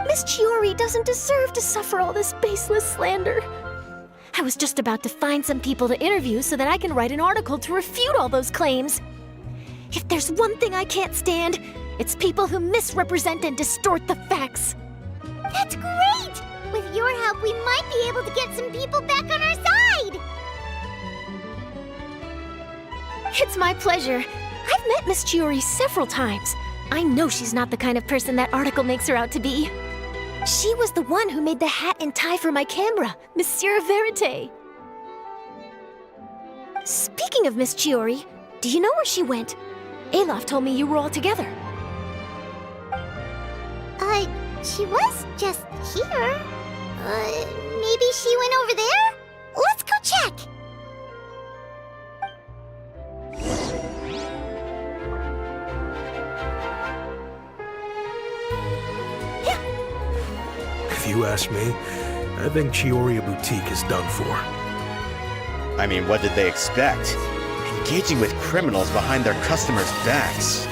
Miss Chiori doesn't deserve to suffer all this baseless slander. I was just about to find some people to interview so that I can write an article to refute all those claims. If there's one thing I can't stand, it's people who misrepresent and distort the facts. That's great! With your help, we might be able to get some people back on our side! It's my pleasure. I've met Miss Chiori several times. I know she's not the kind of person that article makes her out to be. She was the one who made the hat and tie for my camera, Monsieur Verite. Speaking of Miss Chiori, do you know where she went? Olaf told me you were all together. She was just here. Maybe she went over there? Let's go check! If you ask me, I think Chioria Boutique is done for. I mean, what did they expect? Engaging with criminals behind their customers' backs.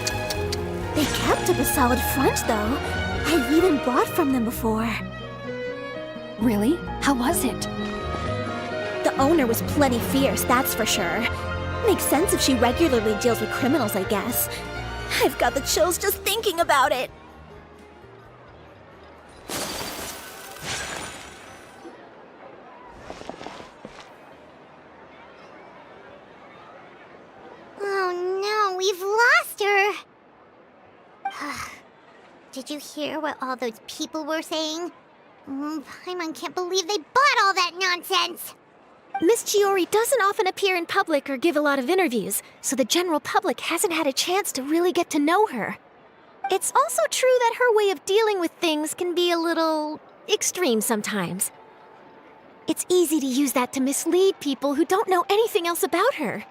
They kept up a solid front, though. I've even bought from them before. Really? How was it? The owner was plenty fierce, that's for sure. Makes sense if she regularly deals with criminals, I guess. I've got the chills just thinking about it. Oh no, we've lost her. Did you hear what all those people were saying? Paimon can't believe they bought all that nonsense! Miss Chiori doesn't often appear in public or give a lot of interviews, so the general public hasn't had a chance to really get to know her. It's also true that her way of dealing with things can be a little extreme sometimes. It's easy to use that to mislead people who don't know anything else about her.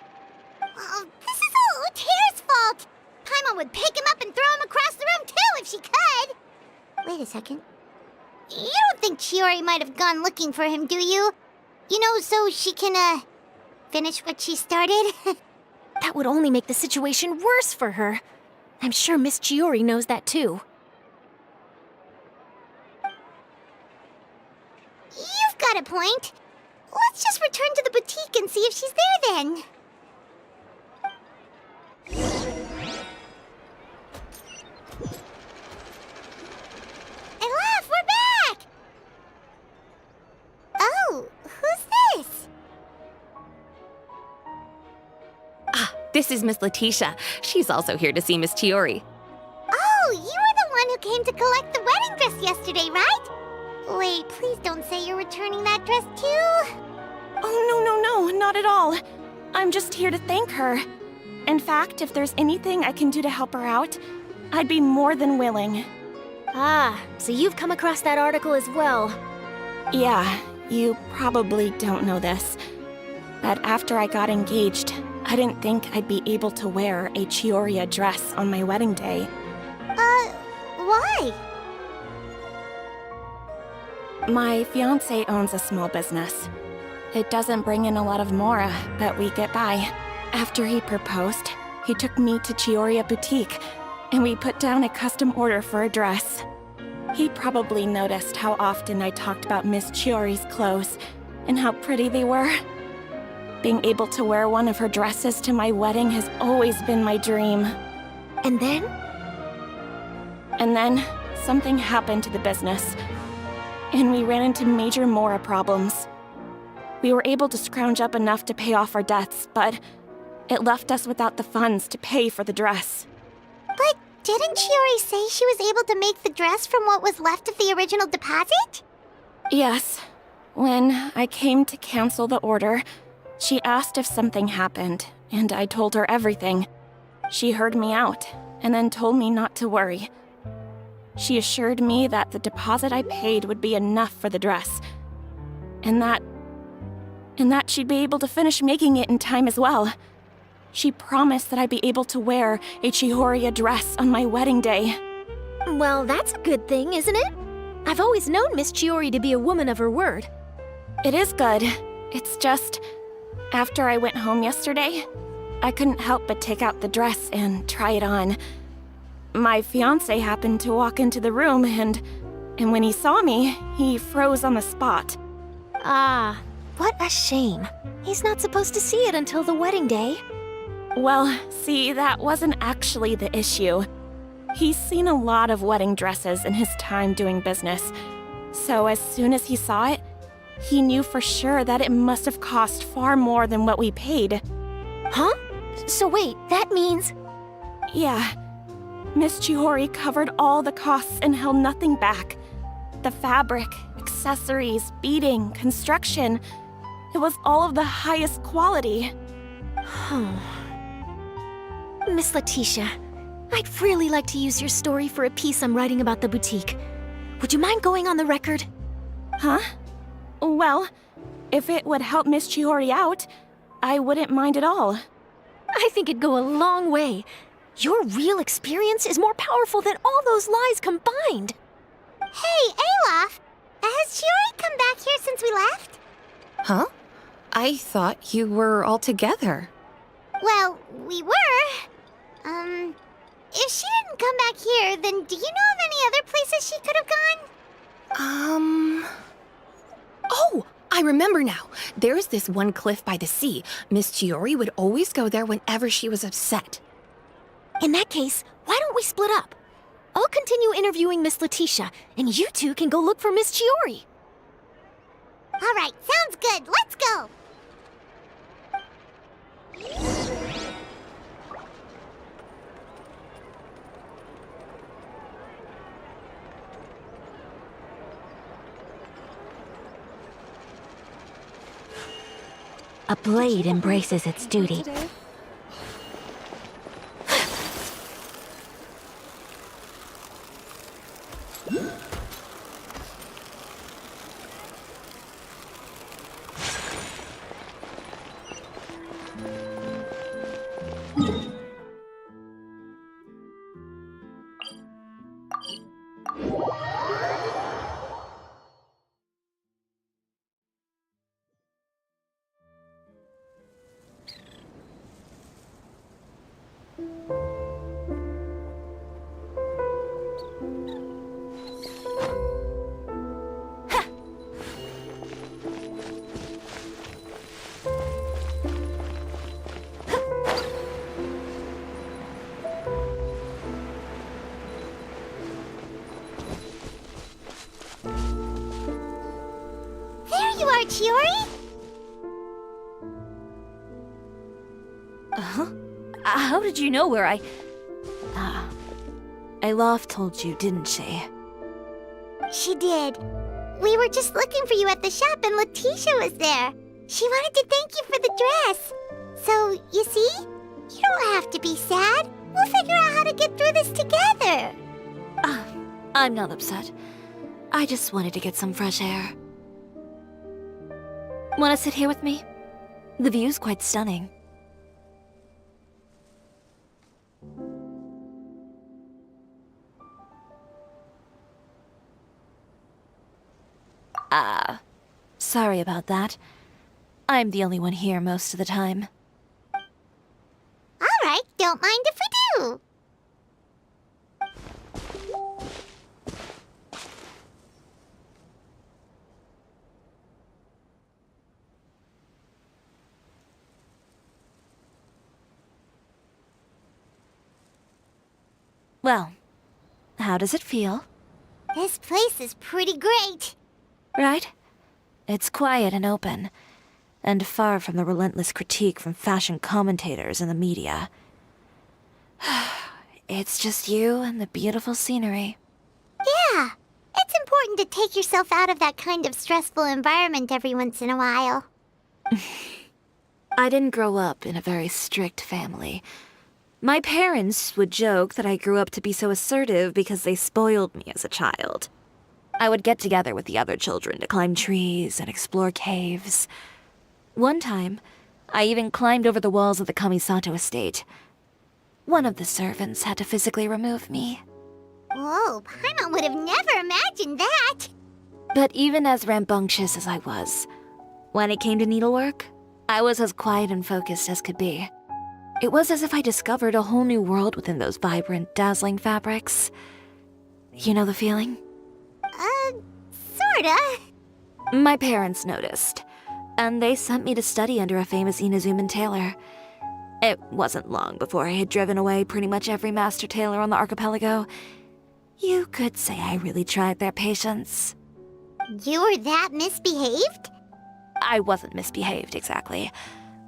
Oh, this is all Uter's fault! Paimon would pick him up and throw him across the room too if she could! Wait a second. You don't think Chiori might have gone looking for him, do you? You know, so she can, finish what she started? That would only make the situation worse for her. I'm sure Miss Chiori knows that too. You've got a point. Let's just return to the boutique and see if she's there then. Olaf, we're back! Oh, who's this? This is Miss Letitia. She's also here to see Miss Chiori. Oh, you were the one who came to collect the wedding dress yesterday, right? Wait, please don't say you're returning that dress too. Oh, no, not at all. I'm just here to thank her. In fact, if there's anything I can do to help her out, I'd be more than willing. Ah, so you've come across that article as well. Yeah, you probably don't know this, but after I got engaged, I didn't think I'd be able to wear a Chioria dress on my wedding day. Why? My fiancé owns a small business. It doesn't bring in a lot of mora, but we get by. After he proposed, he took me to Chioria Boutique, and we put down a custom order for a dress. He probably noticed how often I talked about Miss Chiori's clothes, and how pretty they were. Being able to wear one of her dresses to my wedding has always been my dream. And then? And then, something happened to the business, and we ran into major mora problems. We were able to scrounge up enough to pay off our debts, but it left us without the funds to pay for the dress. But didn't Chiori say she was able to make the dress from what was left of the original deposit? Yes. When I came to cancel the order, she asked if something happened, and I told her everything. She heard me out, and then told me not to worry. She assured me that the deposit I paid would be enough for the dress, and that she'd be able to finish making it in time as well. She promised that I'd be able to wear a Chioria dress on my wedding day. Well, that's a good thing, isn't it? I've always known Miss Chiori to be a woman of her word. It is good. It's just, after I went home yesterday, I couldn't help but take out the dress and try it on. My fiancé happened to walk into the room, and when he saw me, he froze on the spot. Ah, what a shame. He's not supposed to see it until the wedding day. Well, see, that wasn't actually the issue. He's seen a lot of wedding dresses in his time doing business, so as soon as he saw it, he knew for sure that it must have cost far more than what we paid. Huh? So wait, that means... Yeah. Miss Chiori covered all the costs and held nothing back. The fabric, accessories, beading, construction. It was all of the highest quality. Miss Letitia, I'd really like to use your story for a piece I'm writing about the boutique. Would you mind going on the record? Huh? Well, if it would help Miss Chiori out, I wouldn't mind at all. I think it'd go a long way. Your real experience is more powerful than all those lies combined. Hey, Olaf! Has Chiori come back here since we left? Huh? I thought you were all together. Well, we were. If she didn't come back here, then do you know of any other places she could have gone? Oh, I remember now. There's this one cliff by the sea. Miss Chiori would always go there whenever she was upset. In that case, why don't we split up? I'll continue interviewing Miss Letitia, and you two can go look for Miss Chiori. All right, sounds good. Let's go. A blade embraces its duty. There you are, Chiori! How did you know where I... Olaf told you, didn't she? She did. We were just looking for you at the shop and Letitia was there. She wanted to thank you for the dress. So, you see? You don't have to be sad. We'll figure out how to get through this together. I'm not upset. I just wanted to get some fresh air. Want to sit here with me? The view's quite stunning. Sorry about that. I'm the only one here most of the time. All right, don't mind if we do. Well, how does it feel? This place is pretty great. Right? It's quiet and open, and far from the relentless critique from fashion commentators and the media. It's just you and the beautiful scenery. Yeah, it's important to take yourself out of that kind of stressful environment every once in a while. I didn't grow up in a very strict family. My parents would joke that I grew up to be so assertive because they spoiled me as a child. I would get together with the other children to climb trees and explore caves. One time, I even climbed over the walls of the Kamisato estate. One of the servants had to physically remove me. Whoa, Paimon would have never imagined that. But even as rambunctious as I was, when it came to needlework, I was as quiet and focused as could be. It was as if I discovered a whole new world within those vibrant, dazzling fabrics. You know the feeling? Sorta. My parents noticed, and they sent me to study under a famous Inazuman tailor. It wasn't long before I had driven away pretty much every master tailor on the archipelago. You could say I really tried their patience. You were that misbehaved? I wasn't misbehaved, exactly.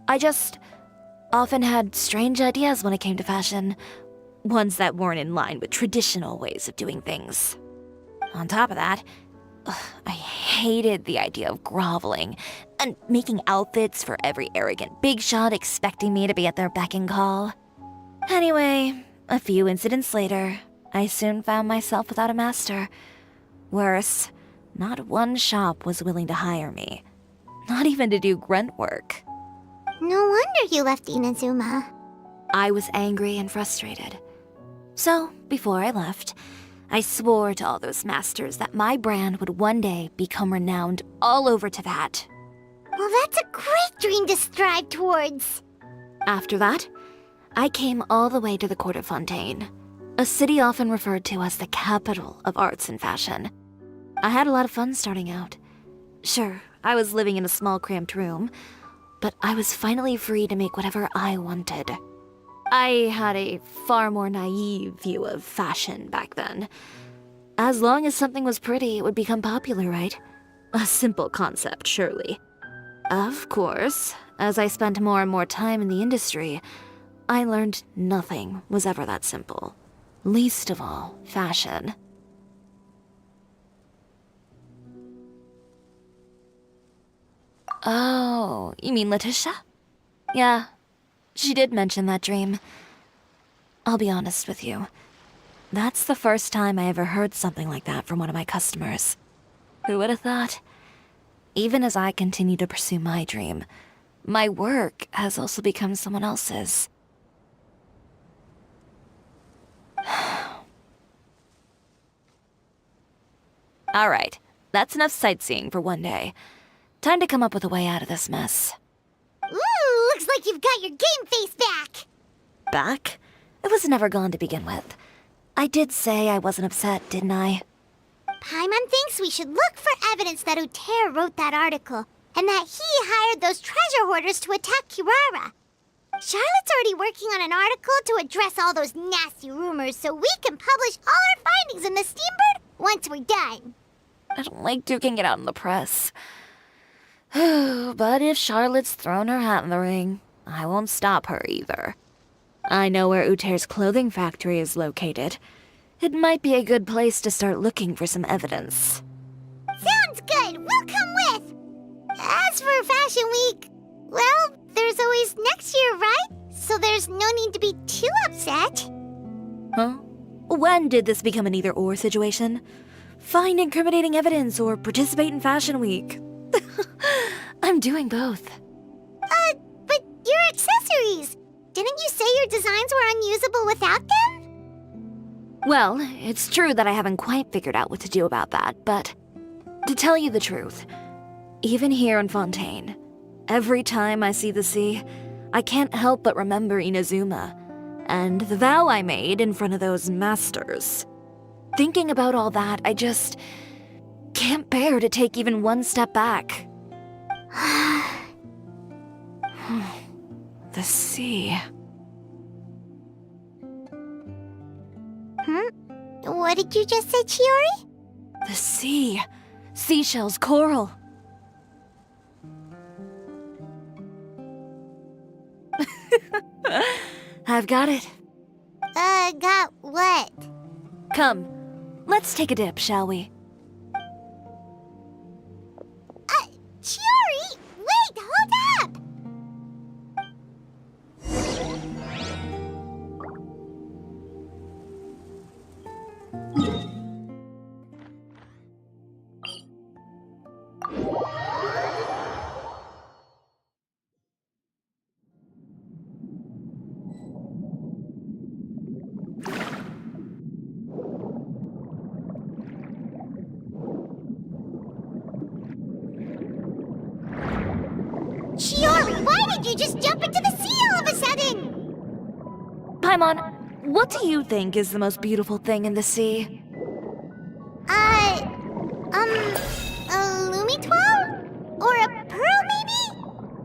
I just often had strange ideas when it came to fashion. Ones that weren't in line with traditional ways of doing things. On top of that, I hated the idea of groveling and making outfits for every arrogant big shot expecting me to be at their beck and call. Anyway, a few incidents later, I soon found myself without a master. Worse, not one shop was willing to hire me. Not even to do grunt work. No wonder you left Inazuma. I was angry and frustrated. So, before I left, I swore to all those masters that my brand would one day become renowned all over Teyvat. Well, that's a great dream to strive towards. After that, I came all the way to the court of Fontaine, a city often referred to as the capital of arts and fashion. I had a lot of fun starting out. Sure, I was living in a small cramped room, but I was finally free to make whatever I wanted. I had a far more naive view of fashion back then. As long as something was pretty, it would become popular, right? A simple concept, surely. Of course, as I spent more and more time in the industry, I learned nothing was ever that simple. Least of all, fashion. Oh, you mean Letitia? Yeah, she did mention that dream. I'll be honest with you. That's the first time I ever heard something like that from one of my customers. Who would have thought? Even as I continue to pursue my dream, my work has also become someone else's. Alright, that's enough sightseeing for one day. Time to come up with a way out of this mess. Ooh, looks like you've got your game face back! Back? It was never gone to begin with. I did say I wasn't upset, didn't I? Paimon thinks we should look for evidence that Uter wrote that article, and that he hired those treasure hoarders to attack Kirara. Charlotte's already working on an article to address all those nasty rumors so we can publish all our findings in the Steambird once we're done. I don't like duking it out in the press. But if Charlotte's thrown her hat in the ring, I won't stop her either. I know where Uter's clothing factory is located. It might be a good place to start looking for some evidence. Sounds good! We'll come with! As for Fashion Week, well, there's always next year, right? So there's no need to be too upset. Huh? When did this become an either-or situation? Find incriminating evidence or participate in Fashion Week. I'm doing both. But your accessories! Didn't you say your designs were unusable without them? Well, it's true that I haven't quite figured out what to do about that, but to tell you the truth, even here in Fontaine, every time I see the sea, I can't help but remember Inazuma and the vow I made in front of those masters. Thinking about all that, I just can't bear to take even one step back. The sea. What did you just say, Chiori? The sea. Seashells, coral. I've got it. Got what? Come, let's take a dip, shall we? Chiori! Wait, hold up! Chiori, why did you just jump into the sea all of a sudden? Paimon, what do you think is the most beautiful thing in the sea? A Lumitoile? Or a pearl, maybe?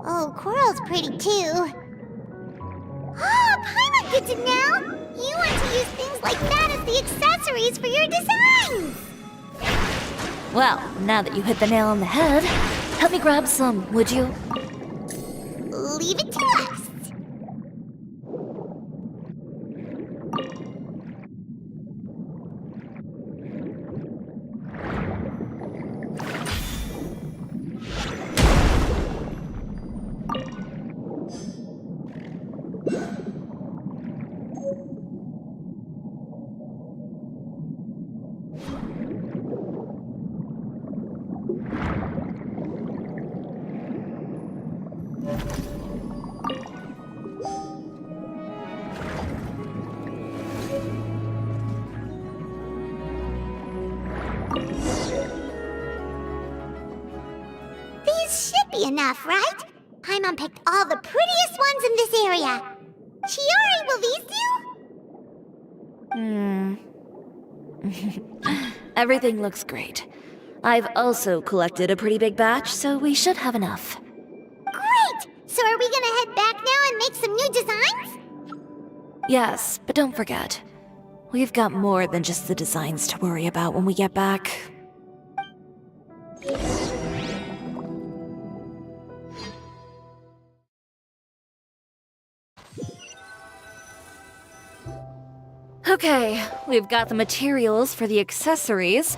Oh, coral's pretty too. Oh, Paimon gets it now! You want to use things like that as the accessories for your designs! Well, now that you hit the nail on the head, help me grab some, would you? Leave it to us! enough, right? Paimon picked all the prettiest ones in this area. Chiori, will these do? Everything looks great. I've also collected a pretty big batch, so we should have enough. Great! So are we gonna head back now and make some new designs? Yes, but don't forget, we've got more than just the designs to worry about when we get back. Okay, we've got the materials for the accessories.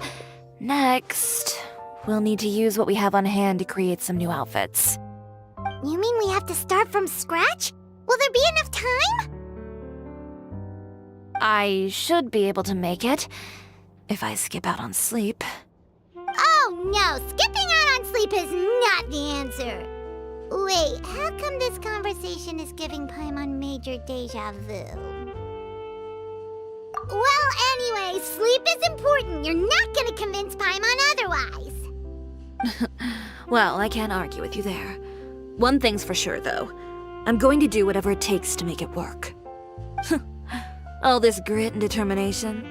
Next, we'll need to use what we have on hand to create some new outfits. You mean we have to start from scratch? Will there be enough time? I should be able to make it, if I skip out on sleep. Oh no, skipping out on sleep is not the answer. Wait, how come this conversation is giving Paimon major deja vu? Well, anyway, sleep is important. You're not gonna convince Paimon otherwise. Well, I can't argue with you there. One thing's for sure, though. I'm going to do whatever it takes to make it work. All this grit and determination.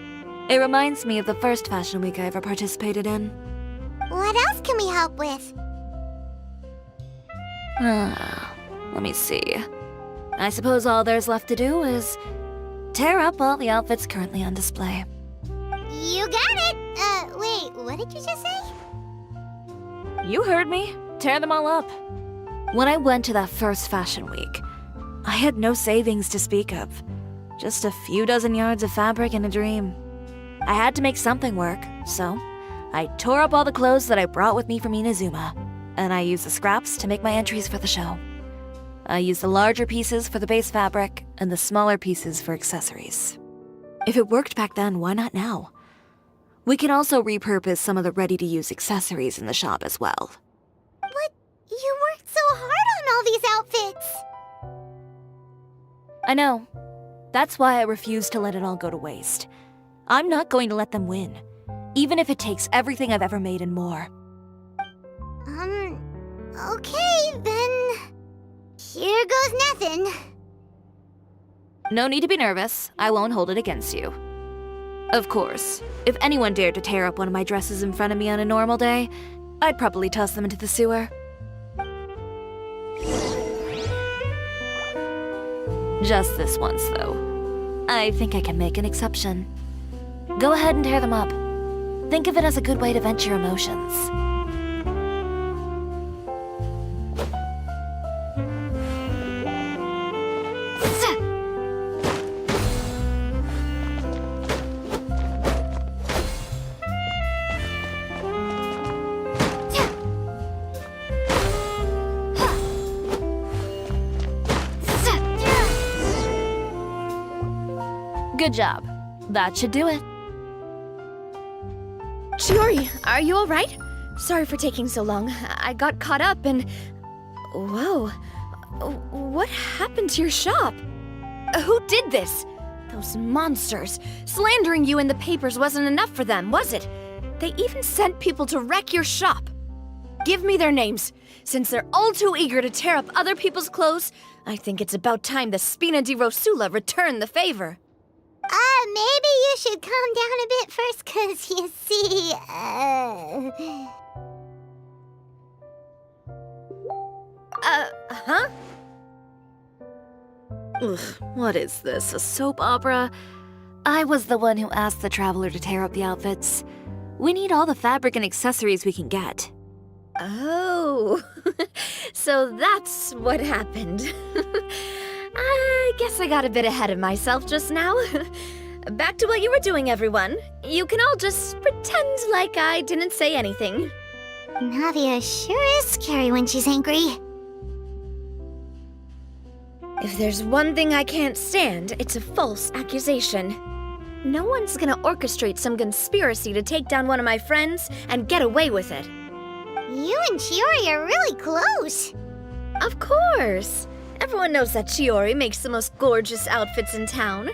It reminds me of the first fashion week I ever participated in. What else can we help with? Let me see. I suppose all there's left to do is tear up all the outfits currently on display. You got it! Wait, what did you just say? You heard me. Tear them all up. When I went to that first fashion week, I had no savings to speak of. Just a few dozen yards of fabric and a dream. I had to make something work, so I tore up all the clothes that I brought with me from Inazuma, and I used the scraps to make my entries for the show. I used the larger pieces for the base fabric and the smaller pieces for accessories. If it worked back then, why not now? We can also repurpose some of the ready-to-use accessories in the shop as well. But you worked so hard on all these outfits! I know. That's why I refuse to let it all go to waste. I'm not going to let them win, even if it takes everything I've ever made and more. Okay, then... Here goes nothing. No need to be nervous. I won't hold it against you. Of course, if anyone dared to tear up one of my dresses in front of me on a normal day, I'd probably toss them into the sewer. Just this once, though. I think I can make an exception. Go ahead and tear them up. Think of it as a good way to vent your emotions. Good job. That should do it. Chiori, are you alright? Sorry for taking so long. I got caught up and... Whoa. What happened to your shop? Who did this? Those monsters. Slandering you in the papers wasn't enough for them, was it? They even sent people to wreck your shop. Give me their names. Since they're all too eager to tear up other people's clothes, I think it's about time the Spina di Rosula return the favor. Maybe you should calm down a bit first, 'cause you see, huh? Ugh, what is this, a soap opera? I was the one who asked the traveler to tear up the outfits. We need all the fabric and accessories we can get. Oh, so that's what happened. I guess I got a bit ahead of myself just now. Back to what you were doing, everyone. You can all just pretend like I didn't say anything. Navia sure is scary when she's angry. If there's one thing I can't stand, it's a false accusation. No one's gonna orchestrate some conspiracy to take down one of my friends and get away with it. You and Chiori are really close. Of course. Everyone knows that Chiori makes the most gorgeous outfits in town.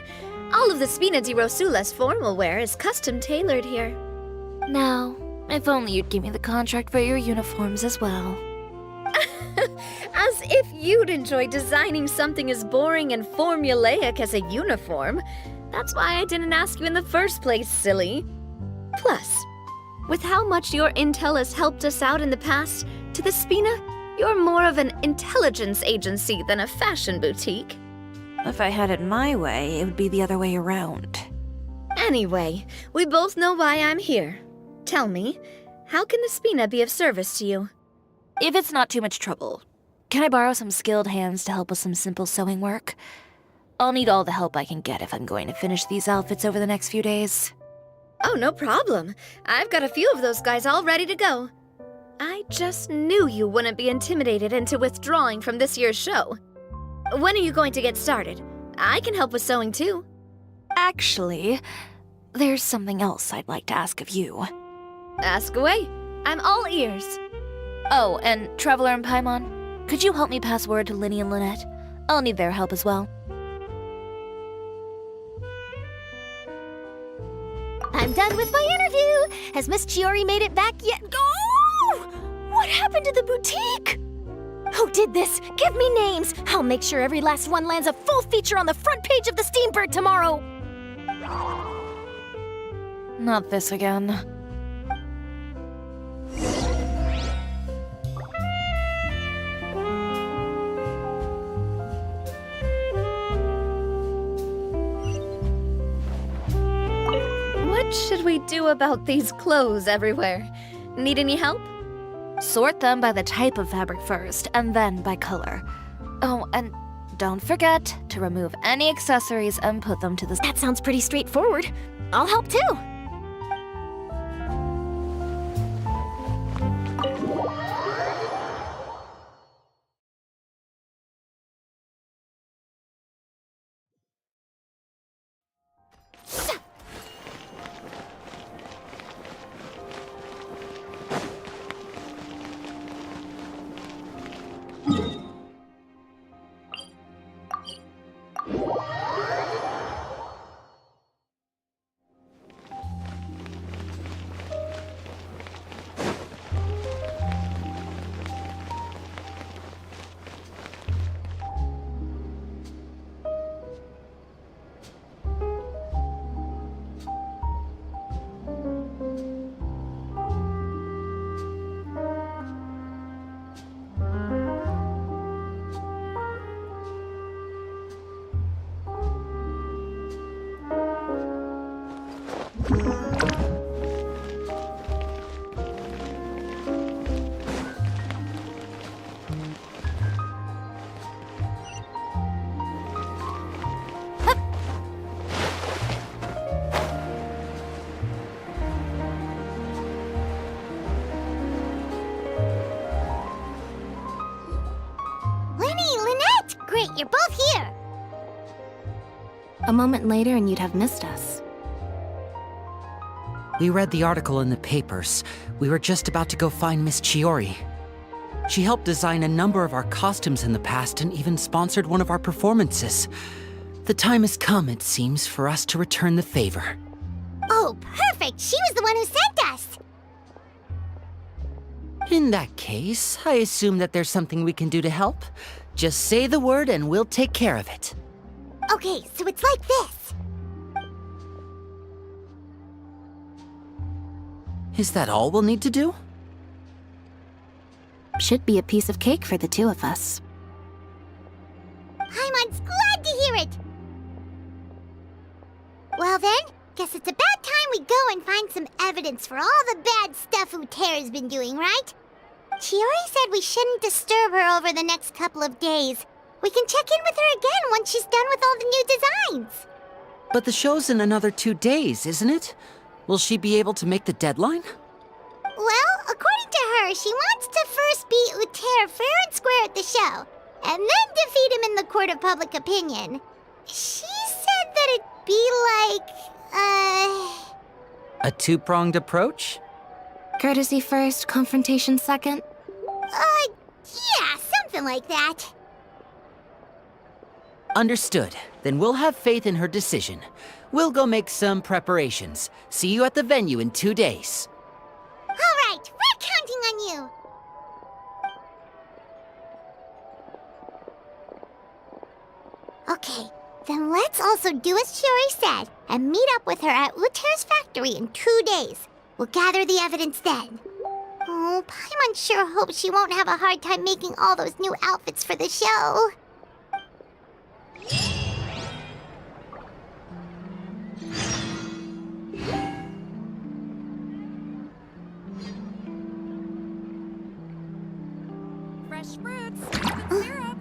All of the Spina di Rosula's formal wear is custom tailored here. Now, if only you'd give me the contract for your uniforms as well. As if you'd enjoy designing something as boring and formulaic as a uniform. That's why I didn't ask you in the first place, silly. Plus, with how much your intel has helped us out in the past, to the Spina, you're more of an intelligence agency than a fashion boutique. If I had it my way, it would be the other way around. Anyway, we both know why I'm here. Tell me, how can the Spina be of service to you? If it's not too much trouble, can I borrow some skilled hands to help with some simple sewing work? I'll need all the help I can get if I'm going to finish these outfits over the next few days. Oh, no problem. I've got a few of those guys all ready to go. I just knew you wouldn't be intimidated into withdrawing from this year's show. When are you going to get started? I can help with sewing too. Actually, there's something else I'd like to ask of you. Ask away. I'm all ears. Oh, and Traveler and Paimon, could you help me pass word to Linny and Lynette? I'll need their help as well. I'm done with my interview. Has Miss Chiori made it back yet? Oh! What happened to the boutique? Who did this? Give me names. I'll make sure every last one lands a full feature on the front page of the Steambird tomorrow. Not this again. What should we do about these clothes everywhere? Need any help? Sort them by the type of fabric first, and then by color. Oh, and don't forget to remove any accessories and put them to the... That sounds pretty straightforward. I'll help too. You're both here! A moment later and you'd have missed us. We read the article in the papers. We were just about to go find Miss Chiori. She helped design a number of our costumes in the past and even sponsored one of our performances. The time has come, it seems, for us to return the favor. Oh, perfect! She was the one who sent us! In that case, I assume that there's something we can do to help. Just say the word and we'll take care of it. Okay, so it's like this. Is that all we'll need to do? Should be a piece of cake for the two of us. Paimon's glad to hear it! Well then, guess it's about time we go and find some evidence for all the bad stuff Utera's been doing, right? Chiori said we shouldn't disturb her over the next couple of days. We can check in with her again once she's done with all the new designs. But the show's in another 2 days, isn't it? Will she be able to make the deadline? Well, according to her, she wants to first beat Utera fair and square at the show, and then defeat him in the court of public opinion. She said that it'd be like, A two-pronged approach? Courtesy first, confrontation second? Yeah, something like that. Understood. Then we'll have faith in her decision. We'll go make some preparations. See you at the venue in 2 days. All right, we're counting on you. Then let's also do as Shiori said and meet up with her at Uter's factory in 2 days. We'll gather the evidence then. Oh, Paimon sure hopes she won't have a hard time making all those new outfits for the show. Fresh fruits, syrup.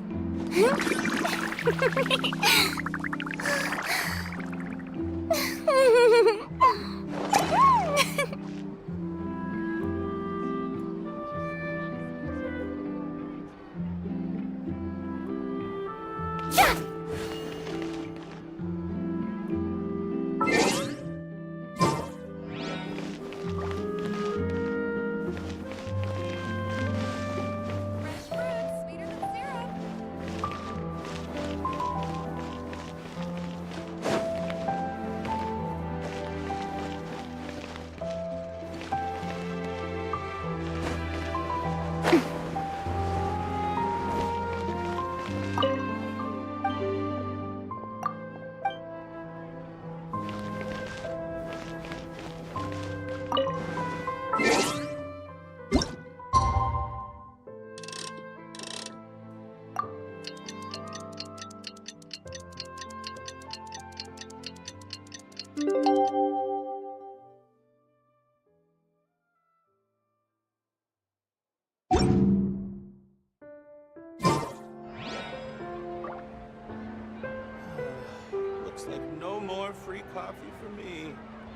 Looks like no more free coffee for me.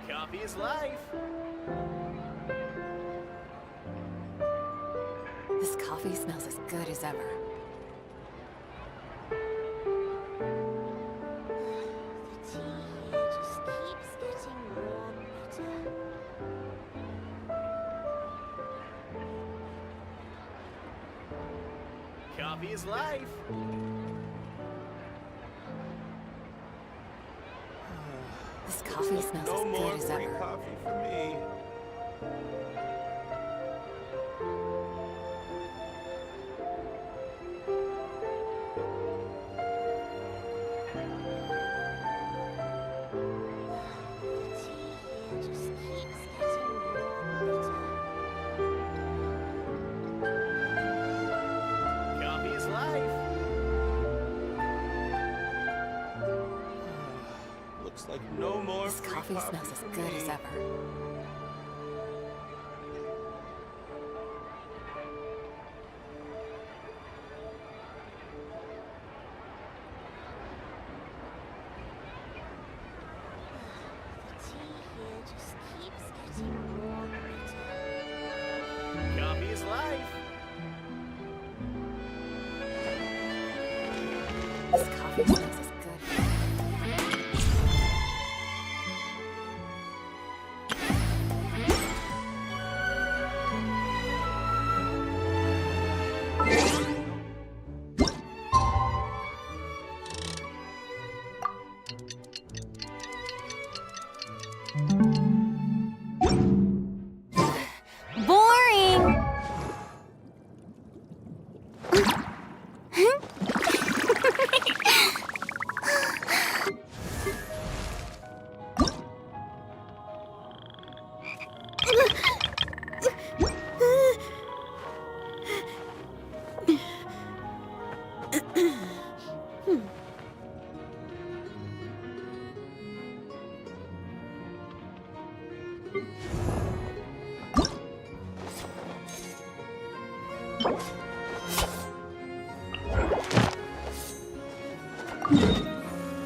Coffee is life. This coffee smells as good as ever. Coffee is life. This coffee smells No as more good as free ever. coffee for me. Coffee is life. Looks like no more This free coffee smells as for good me. as ever. Coffee is life. This coffee smells as good. Boring!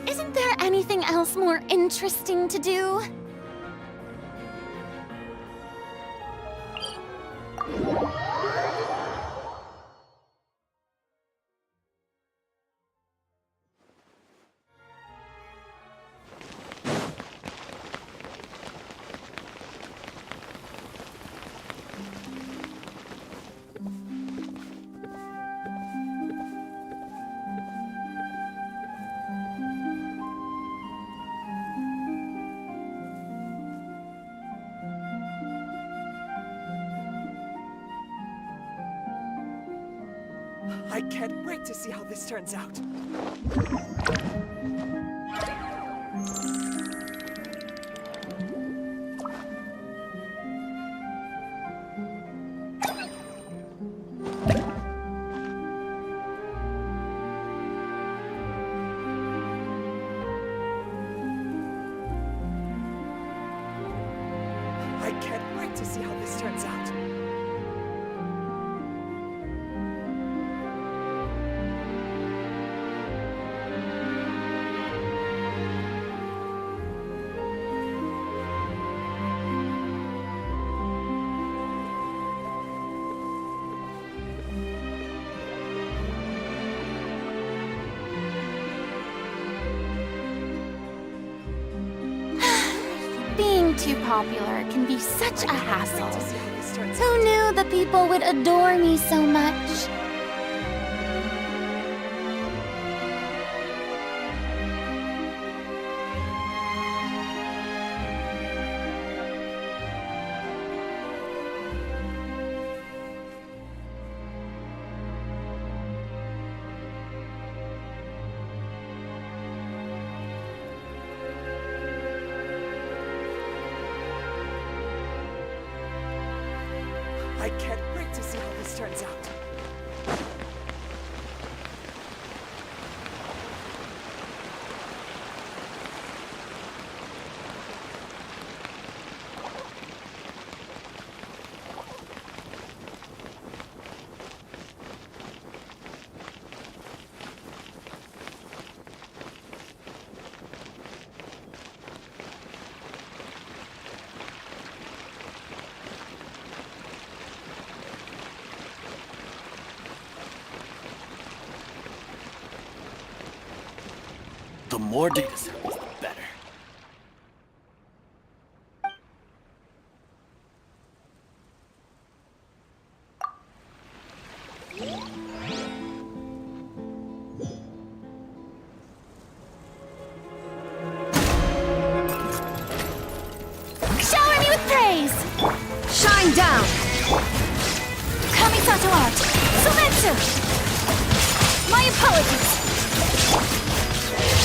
Isn't there anything else more interesting to do? I can't wait to see how this turns out. to see how this turns out. Being too popular can be such a hassle. Who knew that people would adore me so much? I can't wait to see how this turns out. The more data samples, the better. Shower me with praise! Shine down! Kamisato art! Sumetsu! My apologies!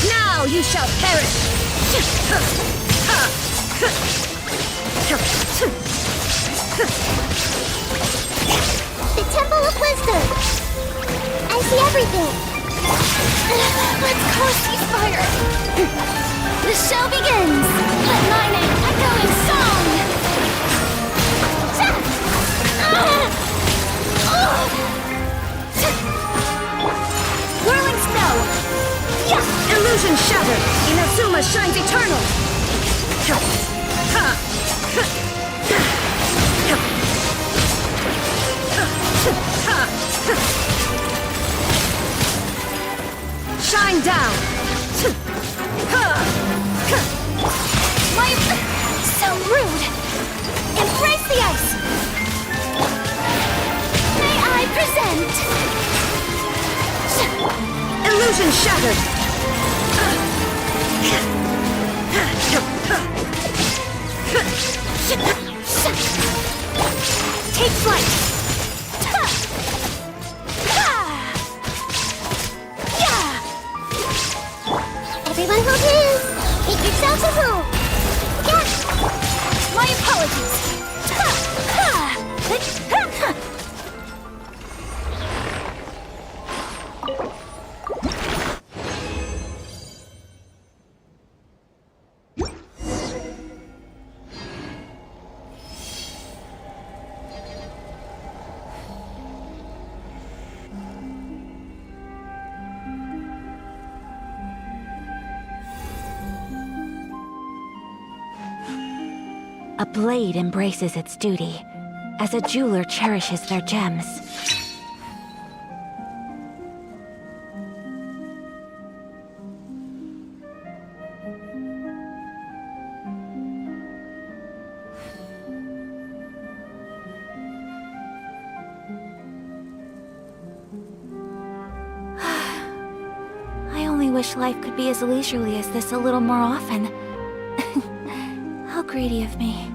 Now you shall perish! The Temple of Wisdom. I see everything. Let's call a ceasefire! The show begins! Let my name echo in song! Whirling snow! Illusion shattered! Inazuma shines eternal! Shine down! My... So rude! Embrace the ice! May I present... Illusion shattered! Take flight! Everyone hold hands. Make yourselves at home. Yeah. My apologies! A blade embraces its duty, as a jeweler cherishes their gems. I only wish life could be as leisurely as this a little more often. How greedy of me.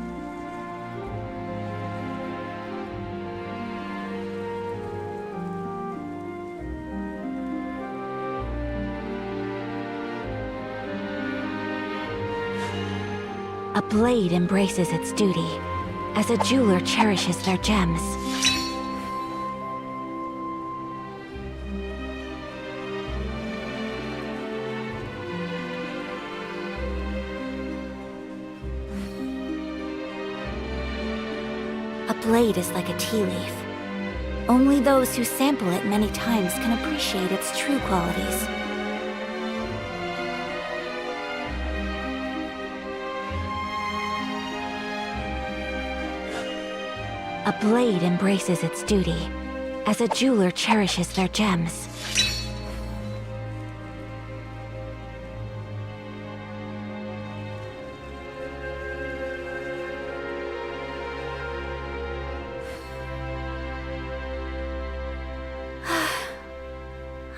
A blade embraces its duty, as a jeweler cherishes their gems. A blade is like a tea leaf. Only those who sample it many times can appreciate its true qualities. A blade embraces its duty, as a jeweler cherishes their gems.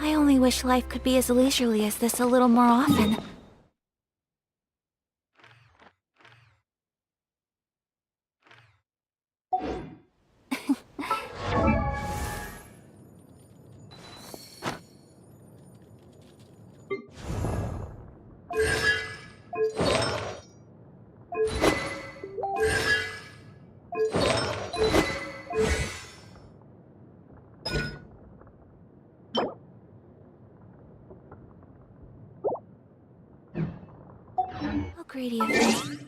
I only wish life could be as leisurely as this a little more often. How greedy of me.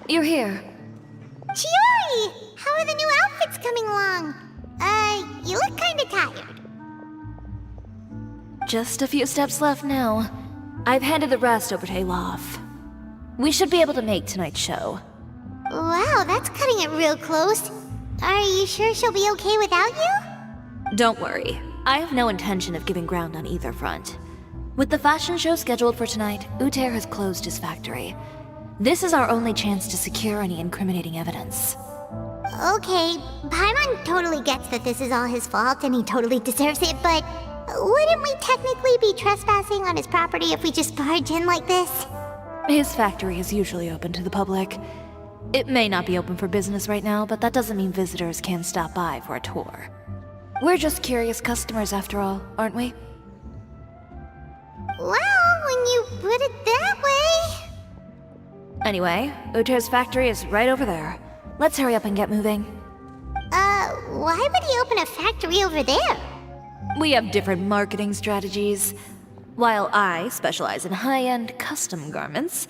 You're here. Chiori! How are the new outfits coming along? You look kinda tired. Just a few steps left now. I've handed the rest over to Olaf. We should be able to make tonight's show. Wow, that's cutting it real close. Are you sure she'll be okay without you? Don't worry. I have no intention of giving ground on either front. With the fashion show scheduled for tonight, Uter has closed his factory. This is our only chance to secure any incriminating evidence. Okay, Paimon totally gets that this is all his fault and he totally deserves it, but wouldn't we technically be trespassing on his property if we just barge in like this? His factory is usually open to the public. It may not be open for business right now, but that doesn't mean visitors can't stop by for a tour. We're just curious customers after all, aren't we? Well, when you put it that way... Anyway, Uter's factory is right over there. Let's hurry up and get moving. Why would he open a factory over there? We have different marketing strategies. While I specialize in high-end custom garments,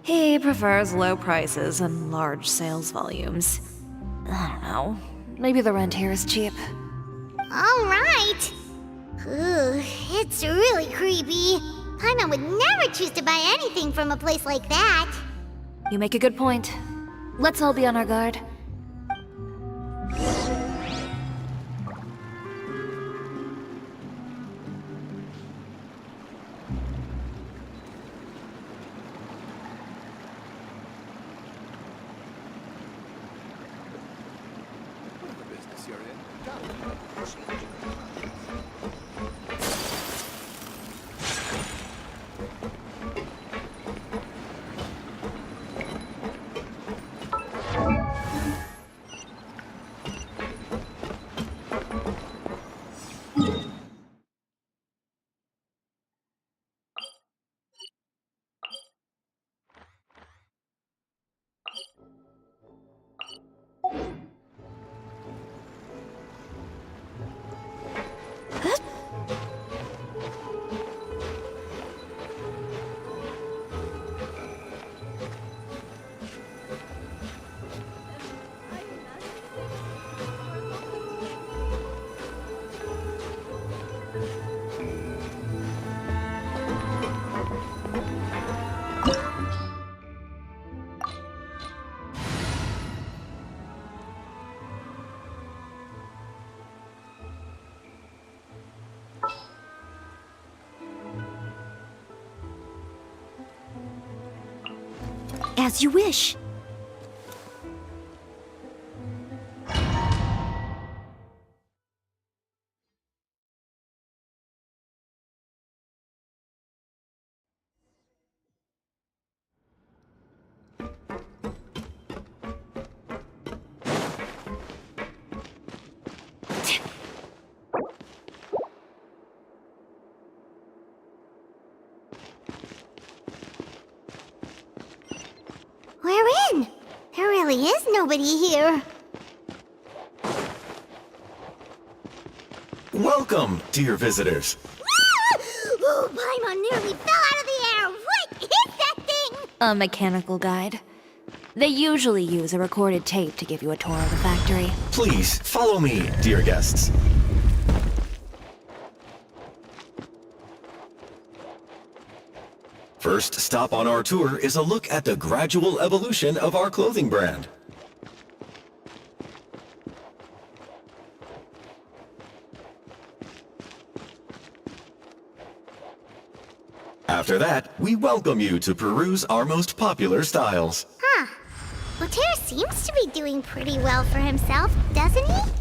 he prefers low prices and large sales volumes. I don't know. Maybe the rent here is cheap. Alright. Ooh, it's really creepy. Paimon would never choose to buy anything from a place like that. You make a good point. Let's all be on our guard. As you wish. We're in. There really is nobody here. Welcome, dear visitors. Oh, Paimon nearly fell out of the air. What is that thing? A mechanical guide. They usually use a recorded tape to give you a tour of the factory. Please, follow me, dear guests. First stop on our tour is a look at the gradual evolution of our clothing brand. After that, we welcome you to peruse our most popular styles. Huh. Later seems to be doing pretty well for himself, doesn't he?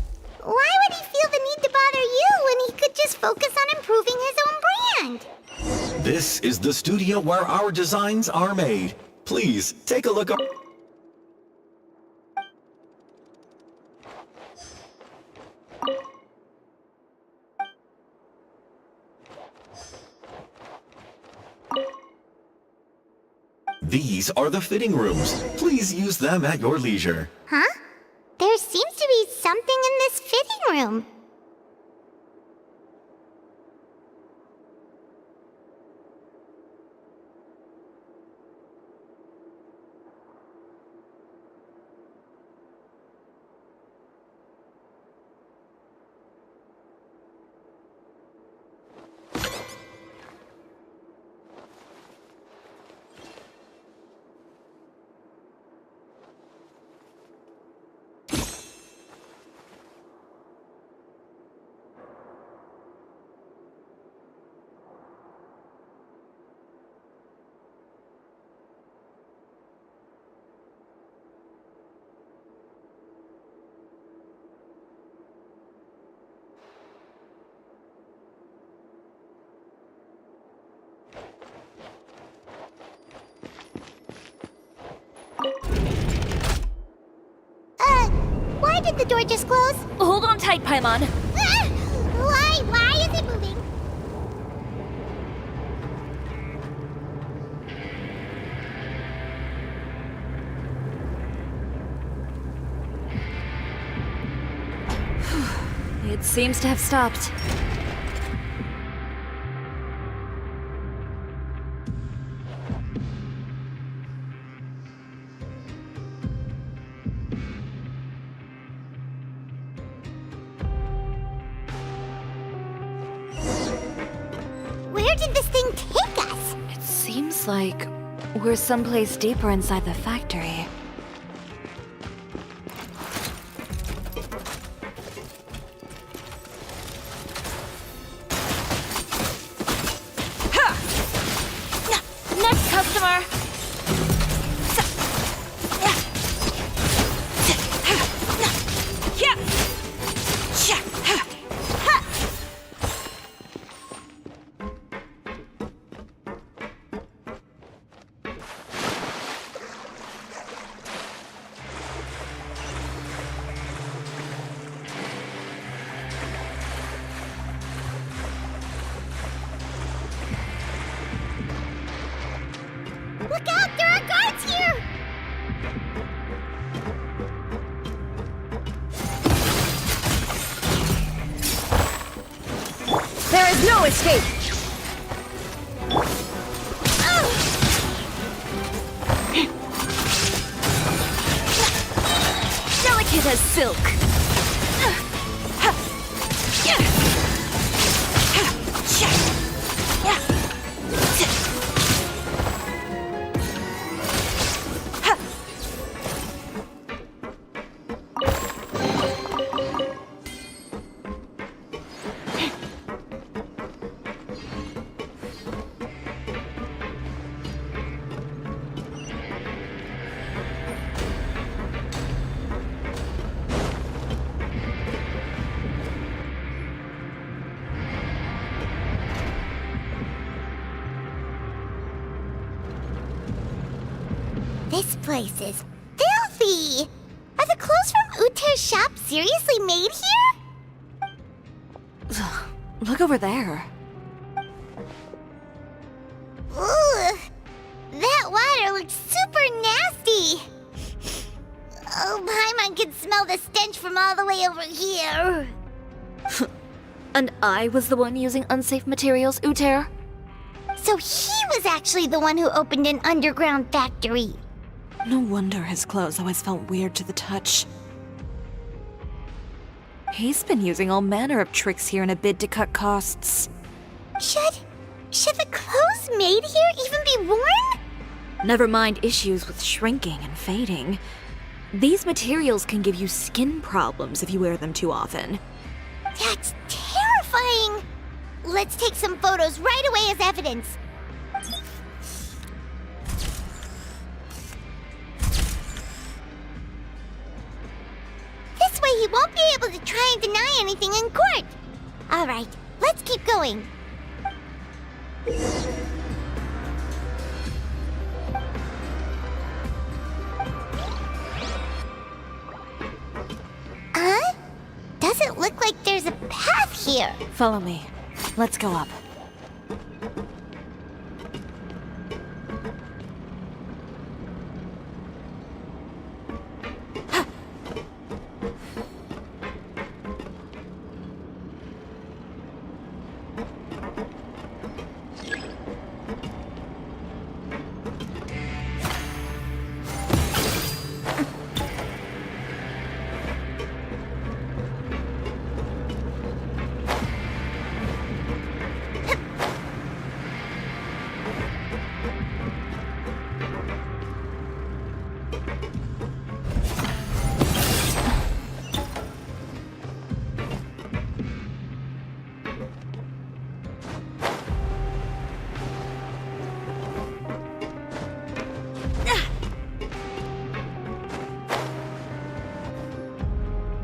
Why would he feel the need to bother you when he could just focus on improving his own brand? This is the studio where our designs are made. Please, take a look. These are the fitting rooms. Please use them at your leisure. Huh? There seems to be something in this fitting room. Why did the door just close? Hold on tight, Paimon. Ah! Why is it moving? It seems to have stopped. Where did this thing take us? It seems like we're someplace deeper inside the factory. Next customer! Look out! There are guards here! There is no escape! Delicate as silk. This place is filthy! Are the clothes from Uter's shop seriously made here? Look over there. Ugh! That water looks super nasty! Oh, Paimon can smell the stench from all the way over here! And I was the one using unsafe materials, Uter? So he was actually the one who opened an underground factory! No wonder his clothes always felt weird to the touch. He's been using all manner of tricks here in a bid to cut costs. Should the clothes made here even be worn? Never mind issues with shrinking and fading. These materials can give you skin problems if you wear them too often. That's terrifying! Let's take some photos right away as evidence. This way he won't be able to try and deny anything in court. All right, let's keep going. Huh? Doesn't look like there's a path here. Follow me. Let's go up.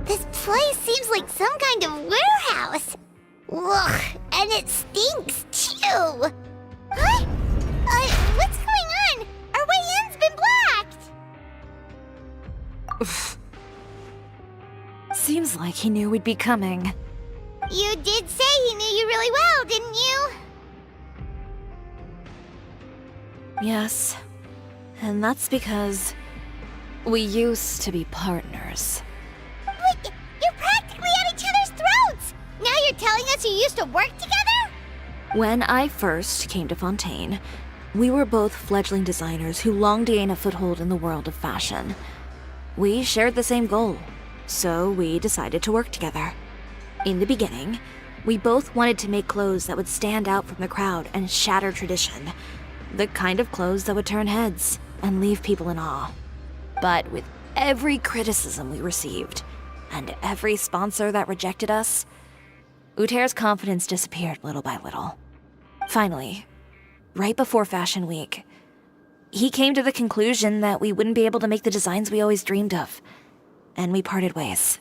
This place seems like some kind of warehouse. Ugh, and it stinks too. Huh? What's going on? Our way in's been blocked. Seems like he knew we'd be coming. You did say he knew you really well, didn't you? Yes. And that's because we used to be partners. But you're practically at each other's throats! Now you're telling us you used to work together? When I first came to Fontaine, we were both fledgling designers who longed to gain a foothold in the world of fashion. We shared the same goal, so we decided to work together. In the beginning, we both wanted to make clothes that would stand out from the crowd and shatter tradition. The kind of clothes that would turn heads and leave people in awe. But with every criticism we received, and every sponsor that rejected us, Uter's confidence disappeared little by little. Finally, right before Fashion Week, he came to the conclusion that we wouldn't be able to make the designs we always dreamed of, and we parted ways.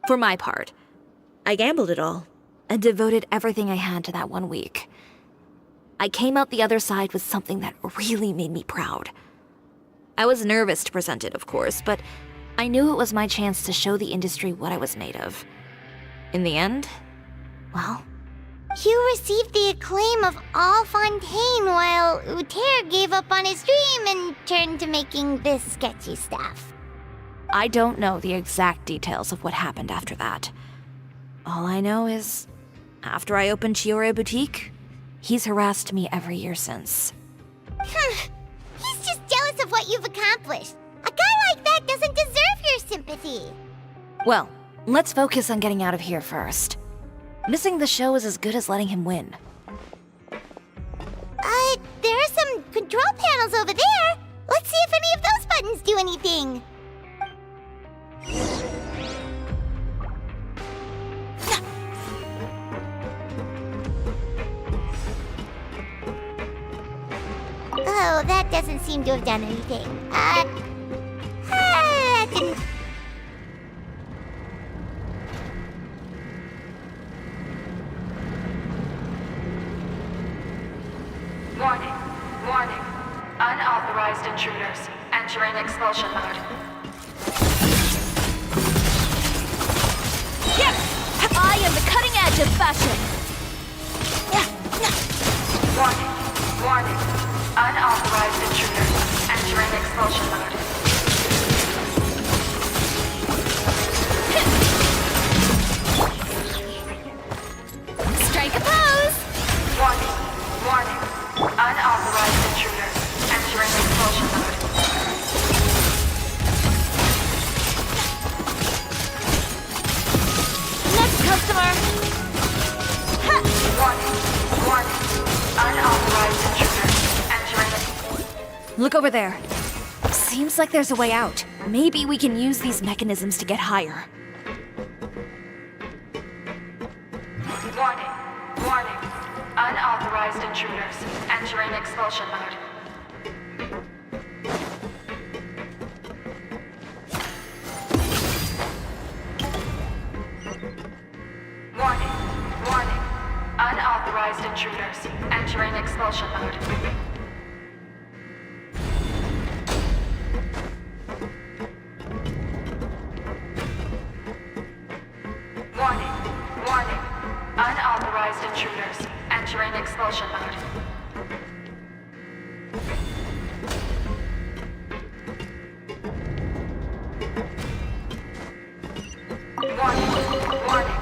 For my part, I gambled it all and devoted everything I had to that 1 week. I came out the other side with something that really made me proud. I was nervous to present it, of course, but I knew it was my chance to show the industry what I was made of. In the end, well, you received the acclaim of all Fontaine while Uter gave up on his dream and turned to making this sketchy stuff. I don't know the exact details of what happened after that. All I know is, after I opened Chioria Boutique, he's harassed me every year since. He's just jealous of what you've accomplished. A guy like that doesn't deserve your sympathy. Well, let's focus on getting out of here first. Missing the show is as good as letting him win. There are some control panels over there. Let's see if any of those buttons do anything. Oh, that doesn't seem to have done anything. That didn't... Warning, warning. Unauthorized intruders entering expulsion mode. Yes! I am the cutting edge of fashion! Warning, warning. Unauthorized intruders entering expulsion mode. Strike a pose! Warning, warning. Unauthorized intruders entering expulsion mode. Next customer! Warning, warning. Unauthorized intruders entering. Look over there. Seems like there's a way out. Maybe we can use these mechanisms to get higher. Warning, warning. Unauthorized intruders entering expulsion mode. Warning, warning. Unauthorized intruders entering expulsion mode. Warning, warning. Unauthorized intruders entering expulsion mode. Warning, warning.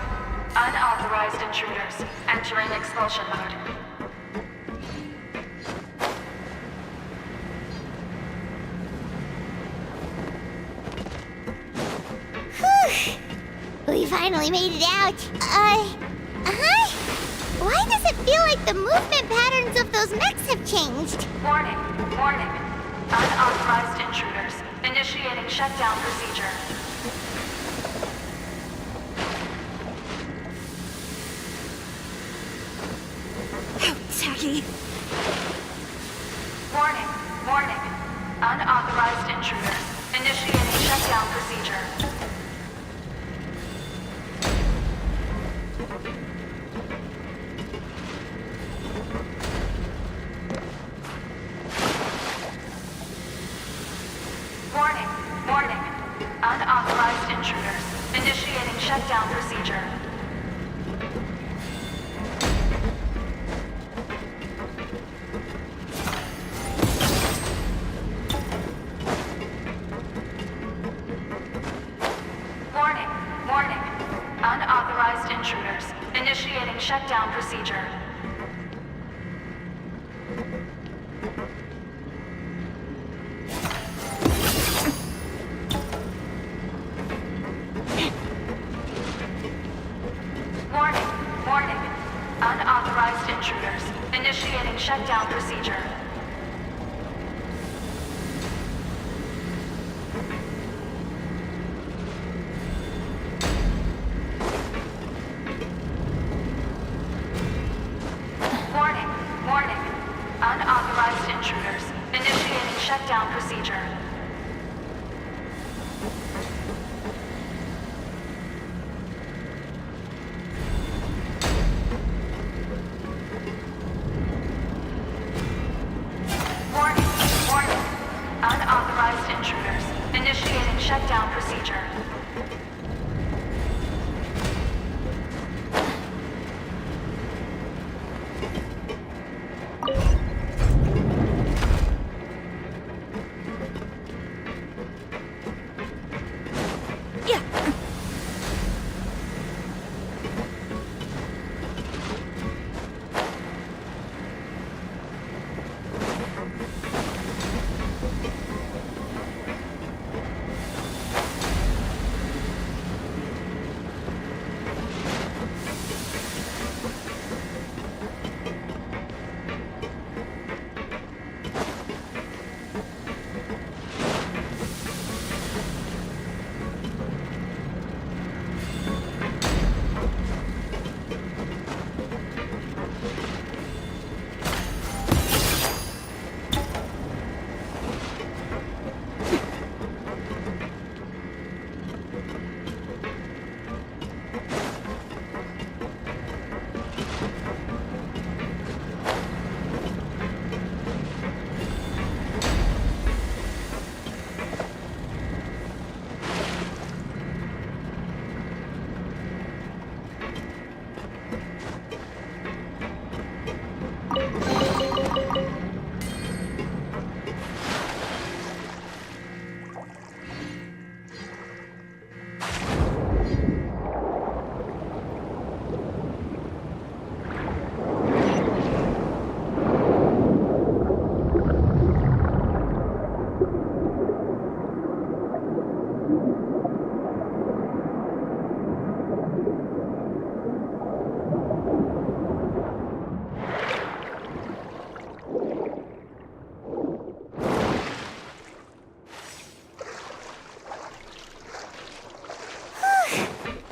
Unauthorized intruders entering expulsion mode. We finally made it out. Why does it feel like the movement patterns of those mechs have changed? Warning, warning. Unauthorized intruders initiating shutdown procedure. Tacky. Warning, warning. Unauthorized intruders initiating shutdown procedure. Warning, warning. Unauthorized intruders initiating shutdown procedure. Warning, warning. Unauthorized intruders. Initiating shutdown procedure. Warning, warning. Unauthorized intruders. Initiating shutdown procedure. Warning, warning. Unauthorized intruders. Initiating shutdown procedure. Warning, warning. Unauthorized intruders. Initiating shutdown procedure.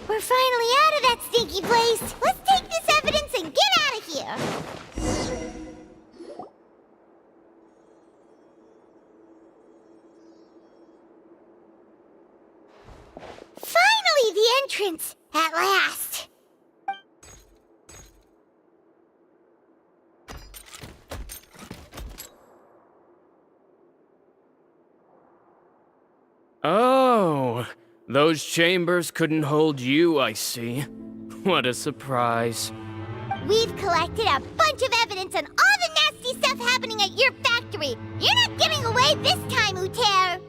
We're finally out of that stinky place. Let's take this evidence and get out of here. Finally, the entrance! At last! Oh, those chambers couldn't hold you, I see. What a surprise. We've collected a bunch of evidence on all the nasty stuff happening at your factory. You're not getting away this time, Uter.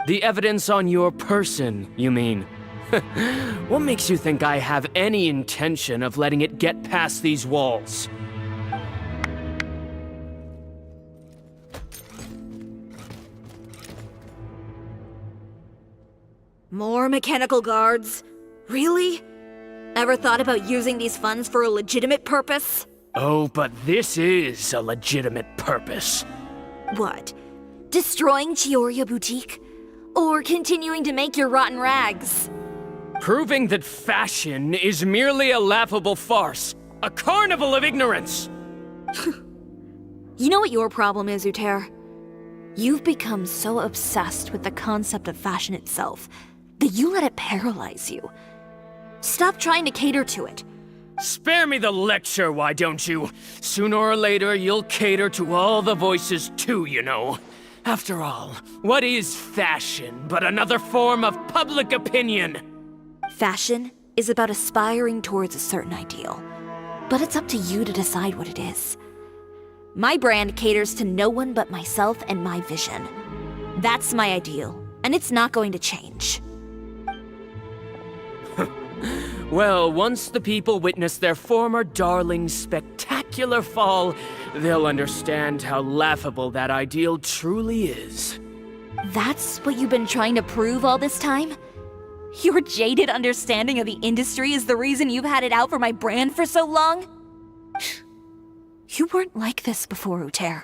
The evidence on your person, you mean? What makes you think I have any intention of letting it get past these walls? More mechanical guards? Really? Ever thought about using these funds for a legitimate purpose? Oh, but this is a legitimate purpose. What? Destroying Chioria Boutique? Or continuing to make your rotten rags? Proving that fashion is merely a laughable farce. A carnival of ignorance! You know what your problem is, Uter? You've become so obsessed with the concept of fashion itself that you let it paralyze you. Stop trying to cater to it. Spare me the lecture, why don't you? Sooner or later, you'll cater to all the voices too, you know. After all, what is fashion but another form of public opinion? Fashion is about aspiring towards a certain ideal. But it's up to you to decide what it is. My brand caters to no one but myself and my vision. That's my ideal, and it's not going to change. Well, once the people witness their former darling's spectacular fall, they'll understand how laughable that ideal truly is. That's what you've been trying to prove all this time? Your jaded understanding of the industry is the reason you've had it out for my brand for so long? You weren't like this before, Uter.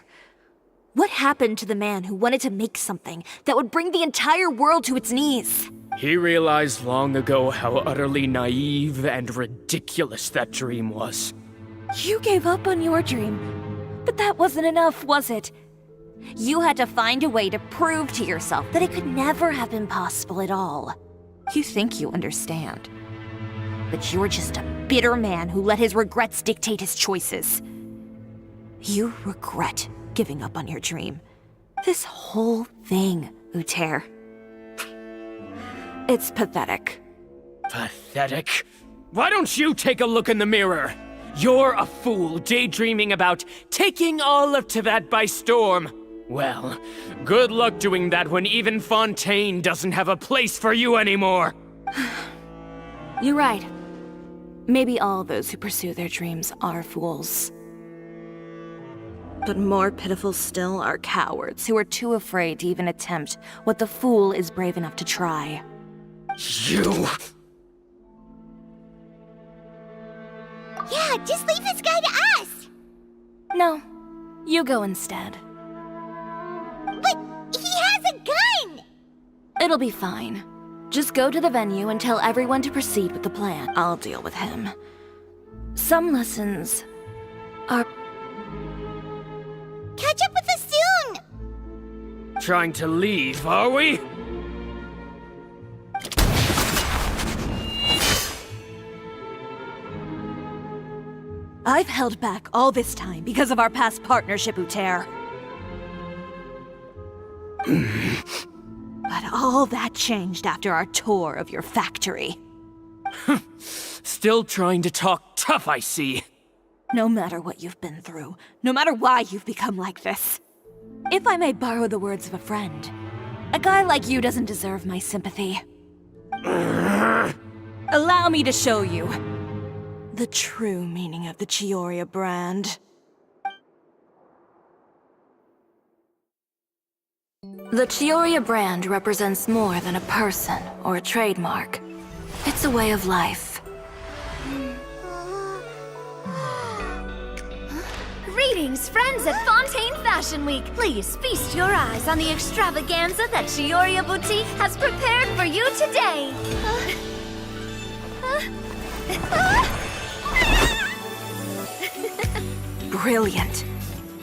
What happened to the man who wanted to make something that would bring the entire world to its knees? He realized long ago how utterly naive and ridiculous that dream was. You gave up on your dream, but that wasn't enough, was it? You had to find a way to prove to yourself that it could never have been possible at all. You think you understand, but you're just a bitter man who let his regrets dictate his choices. You regret giving up on your dream. This whole thing, Uter. It's pathetic. Pathetic? Why don't you take a look in the mirror? You're a fool daydreaming about taking all of Tibet by storm. Well, good luck doing that when even Fontaine doesn't have a place for you anymore. You're right. Maybe all those who pursue their dreams are fools. But more pitiful still are cowards who are too afraid to even attempt what the fool is brave enough to try. You... Yeah, just leave this guy to us! No, you go instead. But he has a gun! It'll be fine. Just go to the venue and tell everyone to proceed with the plan. I'll deal with him. Some lessons are... Catch up with us soon! Trying to leave, are we? I've held back all this time because of our past partnership, Uter. But all that changed after our tour of your factory. Still trying to talk tough, I see. No matter what you've been through, no matter why you've become like this. If I may borrow the words of a friend, a guy like you doesn't deserve my sympathy. Allow me to show you the true meaning of the Chioria brand. The Chioria brand represents more than a person or a trademark. It's a way of life. Greetings, friends at Fontaine Fashion Week. Please feast your eyes on the extravaganza that Chioria Boutique has prepared for you today. Brilliant,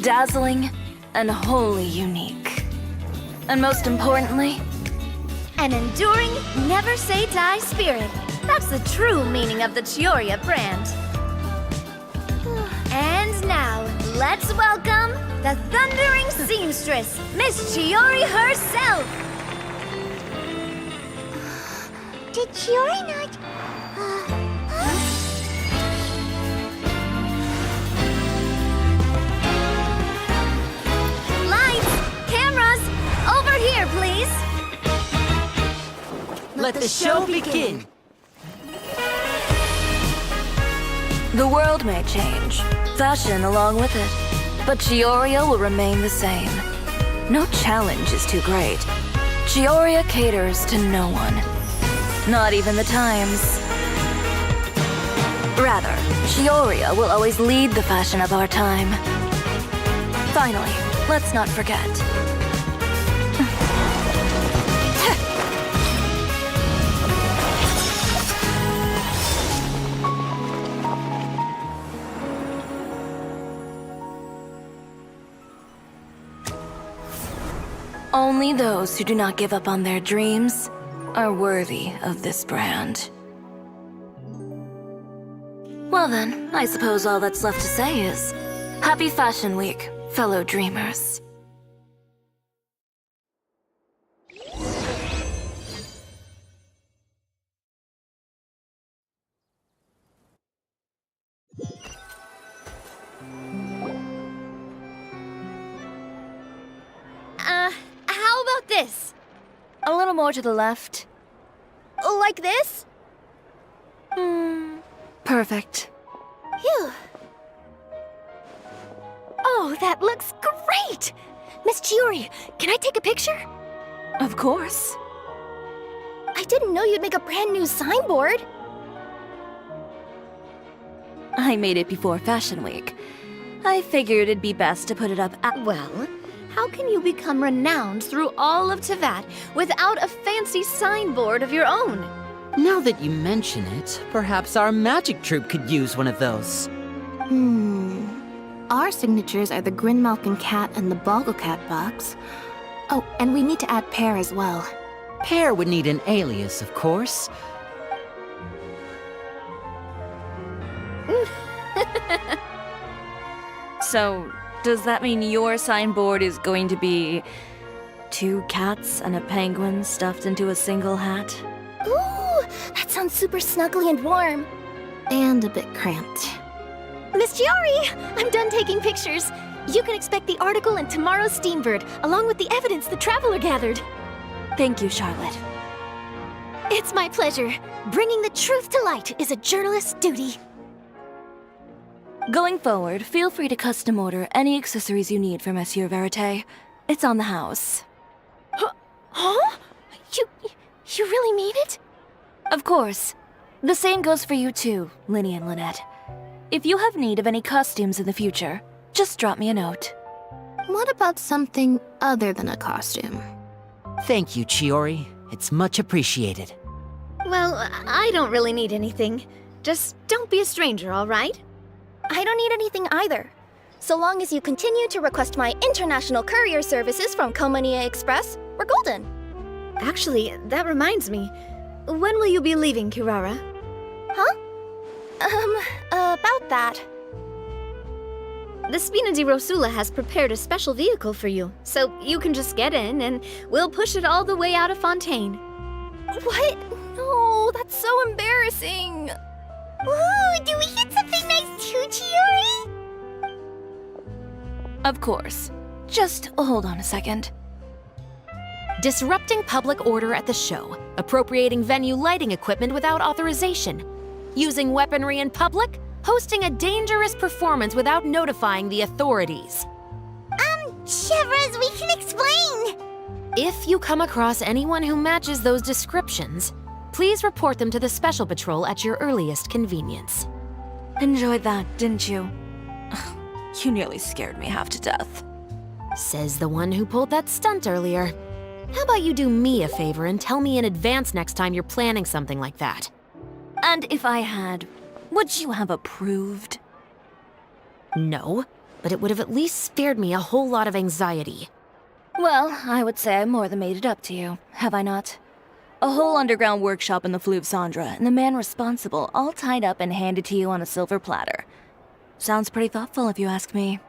dazzling, and wholly unique. And most importantly, An enduring, never-say-die spirit. That's the true meaning of the Chioria brand. And now, let's welcome the thundering seamstress, Miss Chiori herself! Did Chiori not... Lights! Cameras! Over here, please! Let the show begin! the world may change, fashion along with it, but Chioria will remain the same. No challenge is too great. Chioria caters to no one. Not even the times. Rather, Chioria will always lead the fashion of our time. Finally, let's not forget. Only those who do not give up on their dreams are worthy of this brand. Well then, I suppose all that's left to say is, Happy Fashion Week, fellow dreamers. this? A little more to the left. Like this? Perfect. Phew. Oh, that looks great! Miss Chiori, can I take a picture? Of course. I didn't know you'd make a brand new signboard. I made it before Fashion Week. I figured it'd be best to put it up at— Well, how can you become renowned through all of Tevat without a fancy signboard of your own? Now that you mention it, perhaps our magic troupe could use one of those. Our signatures are the Grinmalkin cat and the Boggle Cat box. Oh, and we need to add Pear as well. Pear would need an alias, of course. So, does that mean your signboard is going to be 2 cats and a penguin stuffed into a single hat? Ooh, that sounds super snuggly and warm. And a bit cramped. Miss Chiori, I'm done taking pictures. You can expect the article in tomorrow's Steambird, along with the evidence the Traveler gathered. Thank you, Charlotte. It's my pleasure. Bringing the truth to light is a journalist's duty. Going forward, feel free to custom order any accessories you need for Monsieur Verite. It's on the house. Huh? You really mean it? Of course. The same goes for you too, Linny and Lynette. If you have need of any costumes in the future, just drop me a note. What about something other than a costume? Thank you, Chiori. It's much appreciated. Well, I don't really need anything. Just don't be a stranger, all right? I don't need anything either. So long as you continue to request my international courier services from Komania Express, we're golden. Actually, that reminds me. When will you be leaving, Kirara? Huh? About that. The Spina di Rosula has prepared a special vehicle for you, so you can just get in and we'll push it all the way out of Fontaine. What? No, that's so embarrassing. Ooh, do we get something nice too, Chiori? Of course. Just hold on a second. Disrupting public order at the show, appropriating venue lighting equipment without authorization, using weaponry in public, hosting a dangerous performance without notifying the authorities. Shivers, we can explain! If you come across anyone who matches those descriptions, please report them to the Special Patrol at your earliest convenience. Enjoyed that, didn't you? Ugh, you nearly scared me half to death. Says the one who pulled that stunt earlier. How about you do me a favor and tell me in advance next time you're planning something like that? And if I had, would you have approved? No, but it would have at least spared me a whole lot of anxiety. Well, I would say I more than made it up to you, have I not? A whole underground workshop in the Fleuve Cendre, and the man responsible all tied up and handed to you on a silver platter. Sounds pretty thoughtful if you ask me.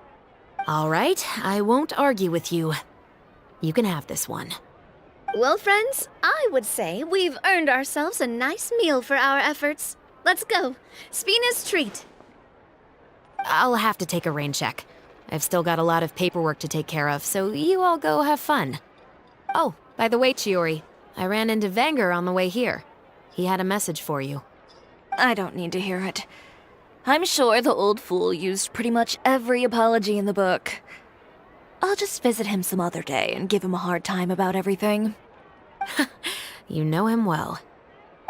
All right, I won't argue with you. You can have this one. Well, friends, I would say we've earned ourselves a nice meal for our efforts. Let's go. Spina's treat. I'll have to take a rain check. I've still got a lot of paperwork to take care of, so you all go have fun. Oh, by the way, Chiori, I ran into Vanger on the way here. He had a message for you. I don't need to hear it. I'm sure the old fool used pretty much every apology in the book. I'll just visit him some other day and give him a hard time about everything. You know him well.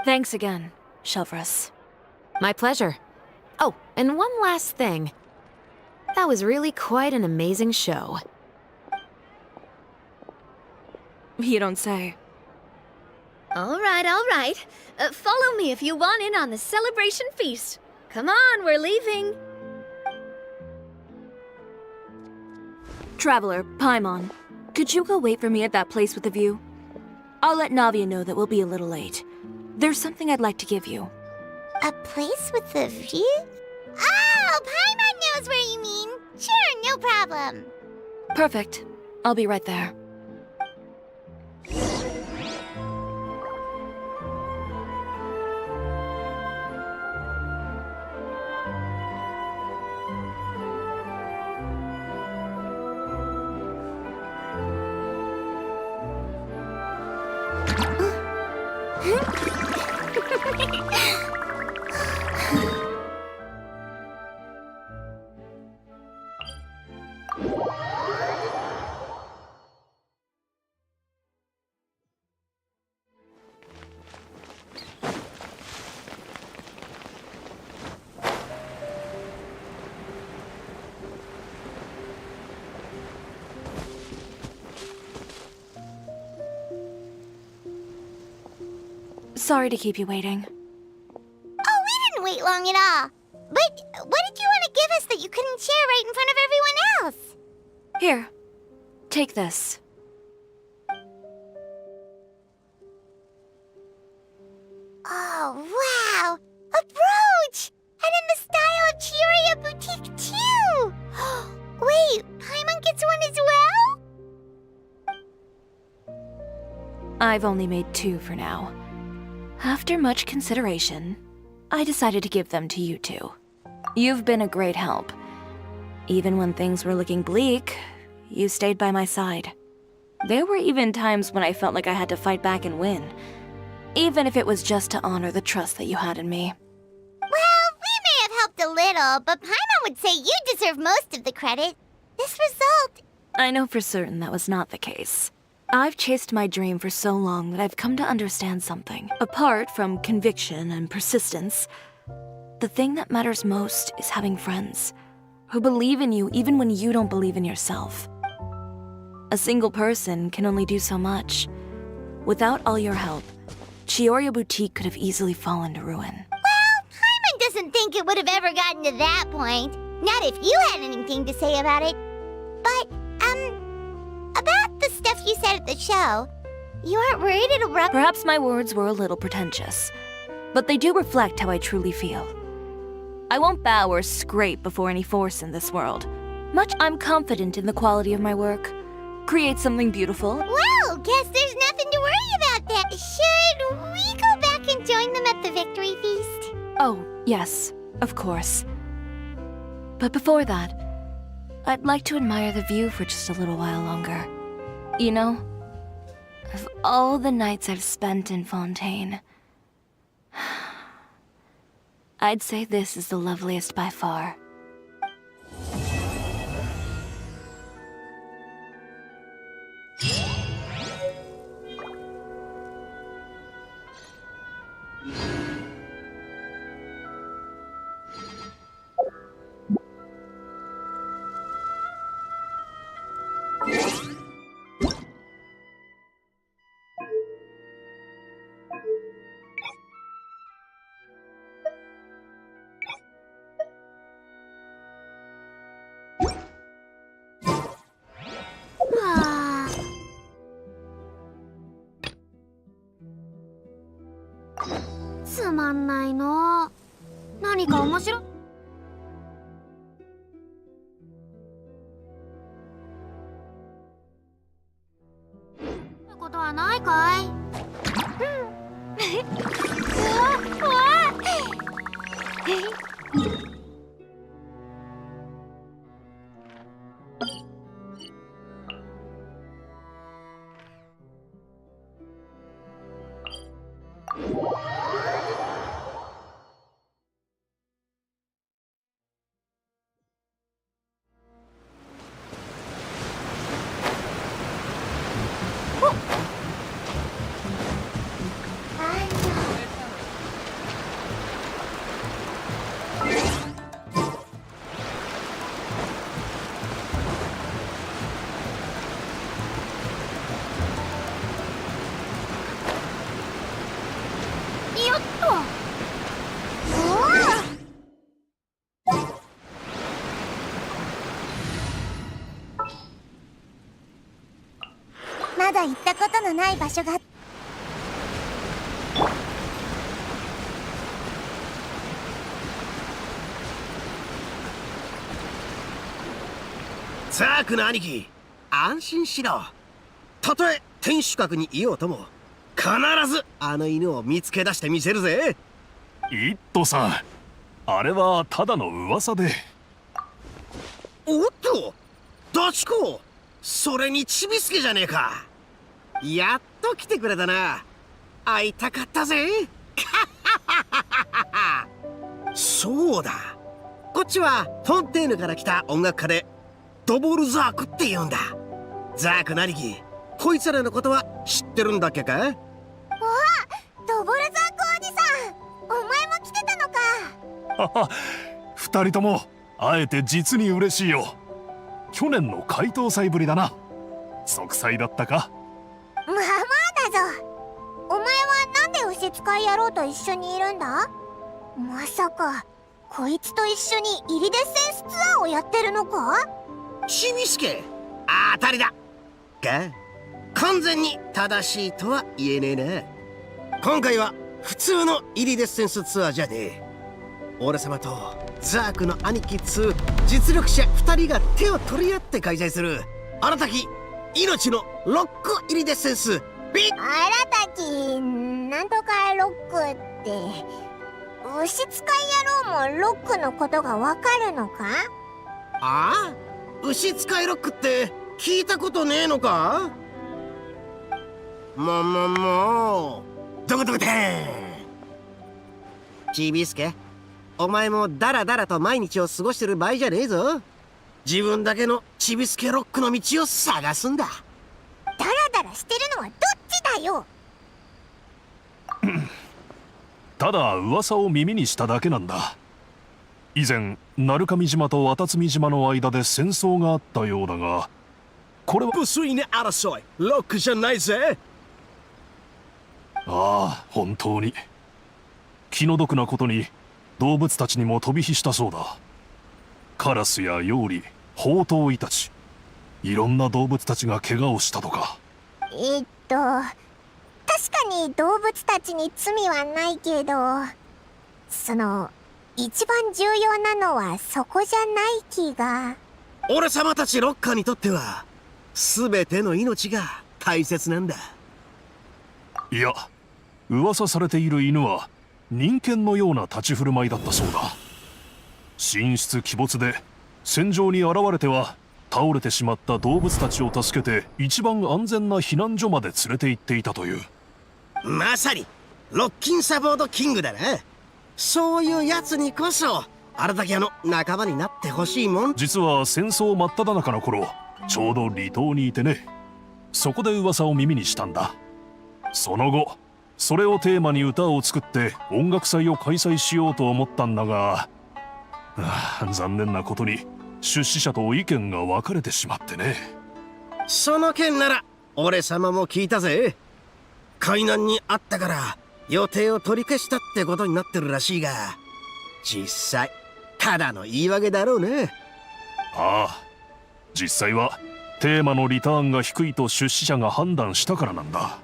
Thanks again, Shelvrus. My pleasure. Oh, and one last thing. That was really quite an amazing show. You don't say. All right, all right. Follow me if you want in on the celebration feast. Come on, we're leaving. Traveler, Paimon, could you go wait for me at that place with the view? I'll let Navia know that we'll be a little late. There's something I'd like to give you. A place with a view? Oh, Paimon knows where you mean. Sure, no problem. Perfect. I'll be right there. Sorry to keep you waiting. Oh, we didn't wait long at all. But what did you want to give us that you couldn't share right in front of everyone else? Here, take this. Oh, wow! A brooch! And in the style of Chioria Boutique, too! Wait, Paimon gets one as well? I've only made 2 for now. After much consideration, I decided to give them to you two. You've been a great help. Even when things were looking bleak, you stayed by my side. There were even times when I felt like I had to fight back and win, even if it was just to honor the trust that you had in me. Well, we may have helped a little, but Paimon would say you deserve most of the credit. This result... I know for certain that was not the case. I've chased my dream for so long that I've come to understand something. Apart from conviction and persistence, the thing that matters most is having friends who believe in you even when you don't believe in yourself. A single person can only do so much. Without all your help, Chioria Boutique could have easily fallen to ruin. Well, Paimon doesn't think it would have ever gotten to that point. Not if you had anything to say about it. But, about the stuff you said at the show, you aren't worried it'll rub... Perhaps my words were a little pretentious, but they do reflect how I truly feel. I won't bow or scrape before any force in this world. I'm confident in the quality of my work. Create something beautiful. Well, guess there's nothing to worry about that. Should we go back and join them at the victory feast? Oh, yes, of course. But before that, I'd like to admire the view for just a little while longer. You know, of all the nights I've spent in Fontaine, I'd say this is the loveliest by far.つまんないの。何か面白いことはないかい？まだ行ったことのない場所が。ザークの兄貴、安心しろ。たとえ天守閣にいようとも、必ずあの犬を見つけ出してみせるぜ。イットさん、あれはただの噂で。おっと、ダチコ、それにちびすけじゃねえか。やっと来てくれたな。会いたかったぜ。そうだ。こっちはフォンテーヌから来た音楽家でドボルザークって言うんだ。ザークなりき、こいつらのことは知ってるんだっけか？おわ、ドボルザークおじさん、お前も来てたのか。はは、二人とも会えて実に嬉しいよ。去年の解答祭ぶりだな。息災だったか？まあまあだぞ。お前はなんで牛使い野郎と一緒にいるんだ？まさかこいつと一緒にイリデッセンスツアーをやってるのか？ちびすけ、当たりだ。が、完全に正しいとは言えねえな。今回は普通のイリデッセンスツアーじゃねえ。俺様とザークの兄貴2実力者2人が手を取り合って開催する新たき命のロックイリデッセンスビッ。新たきなんとかロックって牛使い野郎もロックのことがわかるのか？ああ、牛使いロックって聞いたことねえのか？もうどこどこでちびすけ、お前もダラダラと毎日を過ごしてる場合じゃねえぞ。自分だけのちびすけロックの道を探すんだ。ダラダラしてるのはどっちだよ。ただ噂を耳にしただけなんだ。以前鳴上島と渡積島の間で戦争があったようだが、これは無粋な争い、ロックじゃないぜ。ああ、本当に気の毒なことに動物たちにも飛び火したそうだ。カラスやヨウリ、ホウトウイタチ、いろんな動物たちが怪我をしたとか。確かに動物たちに罪はないけど、その一番重要なのはそこじゃない気が。俺様たちロッカーにとっては全ての命が大切なんだ。いや、噂されている犬は人間のような立ち振る舞いだったそうだ。神出鬼没で戦場に現れては倒れてしまった動物たちを助けて一番安全な避難所まで連れて行っていたという。まさにロッキンサポートキングだな。そういうやつにこそアラタキアの仲間になってほしいもん。実は戦争真っ只中の頃、ちょうど離島にいてね。そこで噂を耳にしたんだ。その後それをテーマに歌を作って音楽祭を開催しようと思ったんだが、残念なことに出資者と意見が分かれてしまってね。その件なら俺様も聞いたぜ。海難にあったから予定を取り消したってことになってるらしいが、実際ただの言い訳だろうね。ああ、実際はテーマのリターンが低いと出資者が判断したからなんだ。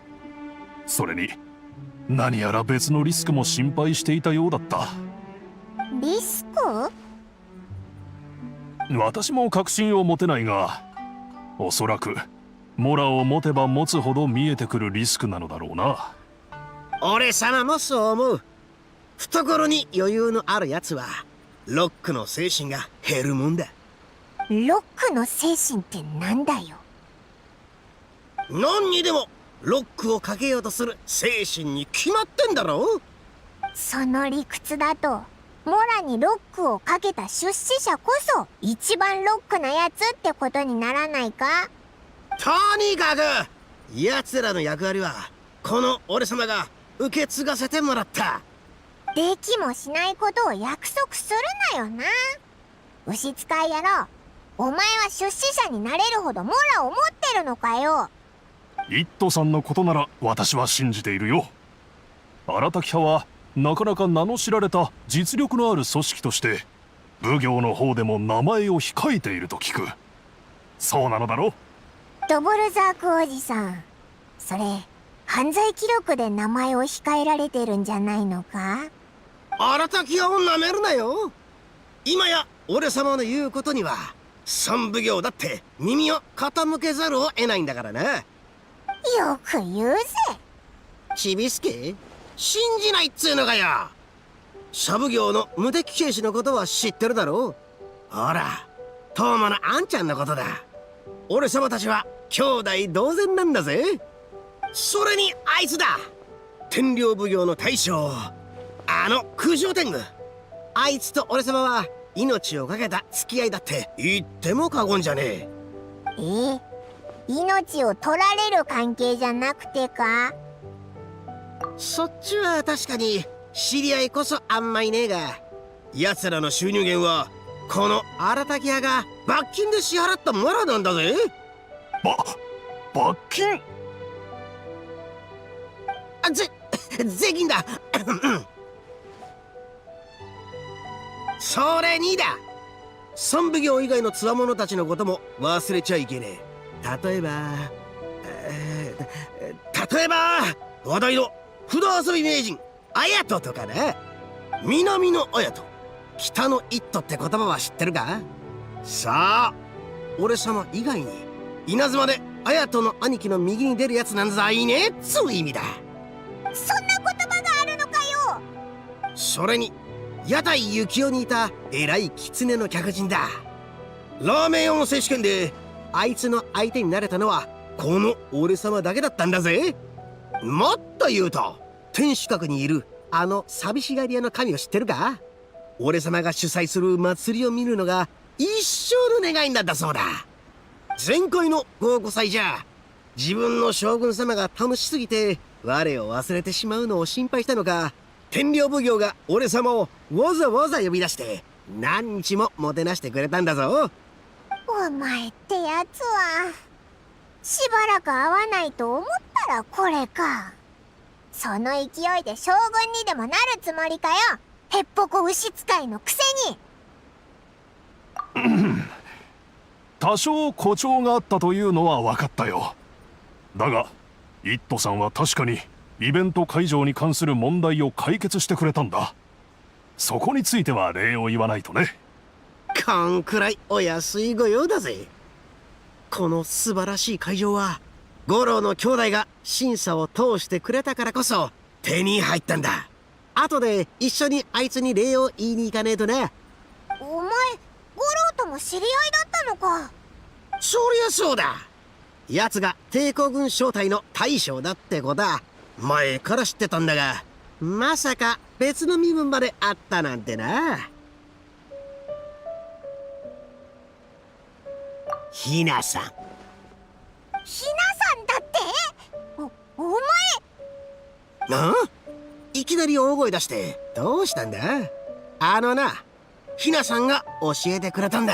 それに何やら別のリスクも心配していたようだった。リスク？私も確信を持てないが、おそらくモラを持てば持つほど見えてくるリスクなのだろうな。俺様もそう思う。懐に余裕のあるやつはロックの精神が減るもんだ。ロックの精神ってなんだよ。何にでもロックをかけようとする精神に決まってんだろ。その理屈だとモラにロックをかけた出資者こそ一番ロックなやつってことにならないか？とにかく奴らの役割はこの俺様が受け継がせてもらった。できもしないことを約束するなよな。牛使い野郎、お前は出資者になれるほどモラを持ってるのかよ。イットさんのことなら私は信じているよ。荒滝派はなかなか名の知られた実力のある組織として奉行の方でも名前を控えていると聞く。そうなのだろ？ドボルザークおじさん、それ犯罪記録で名前を控えられてるんじゃないのか？荒滝屋をなめるなよ。今や俺様の言うことには三奉行だって耳を傾けざるを得ないんだからな。よく言うぜ。ちびすけ、信じないっつうのかよ。社奉行の無敵警視のことは知ってるだろう。ほら、当麻のあんちゃんのことだ。俺様たちは兄弟同然なんだぜ。それにあいつだ、天領奉行の大将、あの空城天狗。あいつと俺様は命をかけた付き合いだって言っても過言じゃねえ。命を取られる関係じゃなくてか？そっちは確かに知り合いこそあんまいねえが、奴らの収入源はこの荒滝屋が罰金で支払ったモラなんだぜ。罰金？税金だ。それにだ、三奉行以外のつわものたちのことも忘れちゃいけねえ。例えば話題の札遊び名人綾人とかな。南の綾人、北の一途って言葉は知ってるか？さあ、俺様以外に稲妻で綾人の兄貴の右に出るやつなんざいねえっつう意味だ。そんな言葉があるのかよ。それに屋台幸男にいた偉い狐の客人だ。ラーメン屋の選手権であいつの相手になれたのはこの俺様だけだったんだぜ。もっと言うと、天守閣にいるあの寂しがり屋の神を知ってるか？俺様が主催する祭りを見るのが一生の願いなんだそうだ。前回の豪華祭じゃ自分の将軍様が楽しすぎて我を忘れてしまうのを心配したのか、天領奉行が俺様をわざわざ呼び出して何日ももてなしてくれたんだぞ。お前ってやつはしばらく会わないと思ったらこれか。その勢いで将軍にでもなるつもりかよ。へっぽこ牛使いのくせに。多少誇張があったというのは分かったよ。だが一斗さんは確かにイベント会場に関する問題を解決してくれたんだ。そこについては礼を言わないとね。こんくらいお安いご用だぜ。この素晴らしい会場は五郎の兄弟が審査を通してくれたからこそ手に入ったんだ。後で一緒にあいつに礼を言いに行かねえとな。お前五郎とも知り合いだったのか？そりゃそうだ。奴が帝国軍小隊の大将だってことは前から知ってたんだが、まさか別の身分まであったなんてな。ひなさん。ひなさんだって？お前。いきなり大声出してどうしたんだ？あのな、ひなさんが教えてくれたんだ。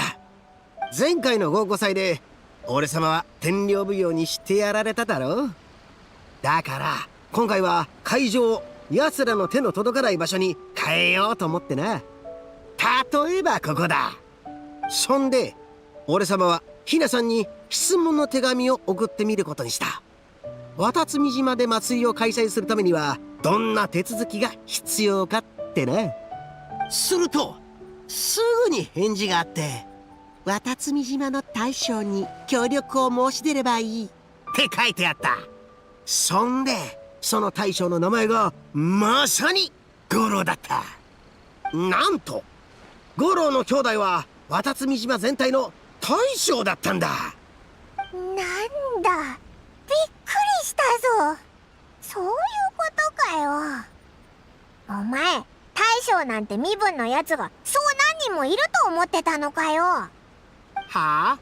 前回の豪華祭で俺様は天領奉行にしてやられただろ。だから今回は会場を奴らの手の届かない場所に変えようと思ってな。例えばここだ。そんで俺様はひなさんに質問の手紙を送ってみることにした。渡積島で祭りを開催するためにはどんな手続きが必要かってな。するとすぐに返事があって、渡積島の大将に協力を申し出ればいいって書いてあった。そんでその大将の名前がまさに五郎だった。なんと五郎の兄弟は渡積島全体の大将だったんだ。なんだ、びっくりしたぞ。そういうことかよ。お前、大将なんて身分のやつがそう何人もいると思ってたのかよ。はあ？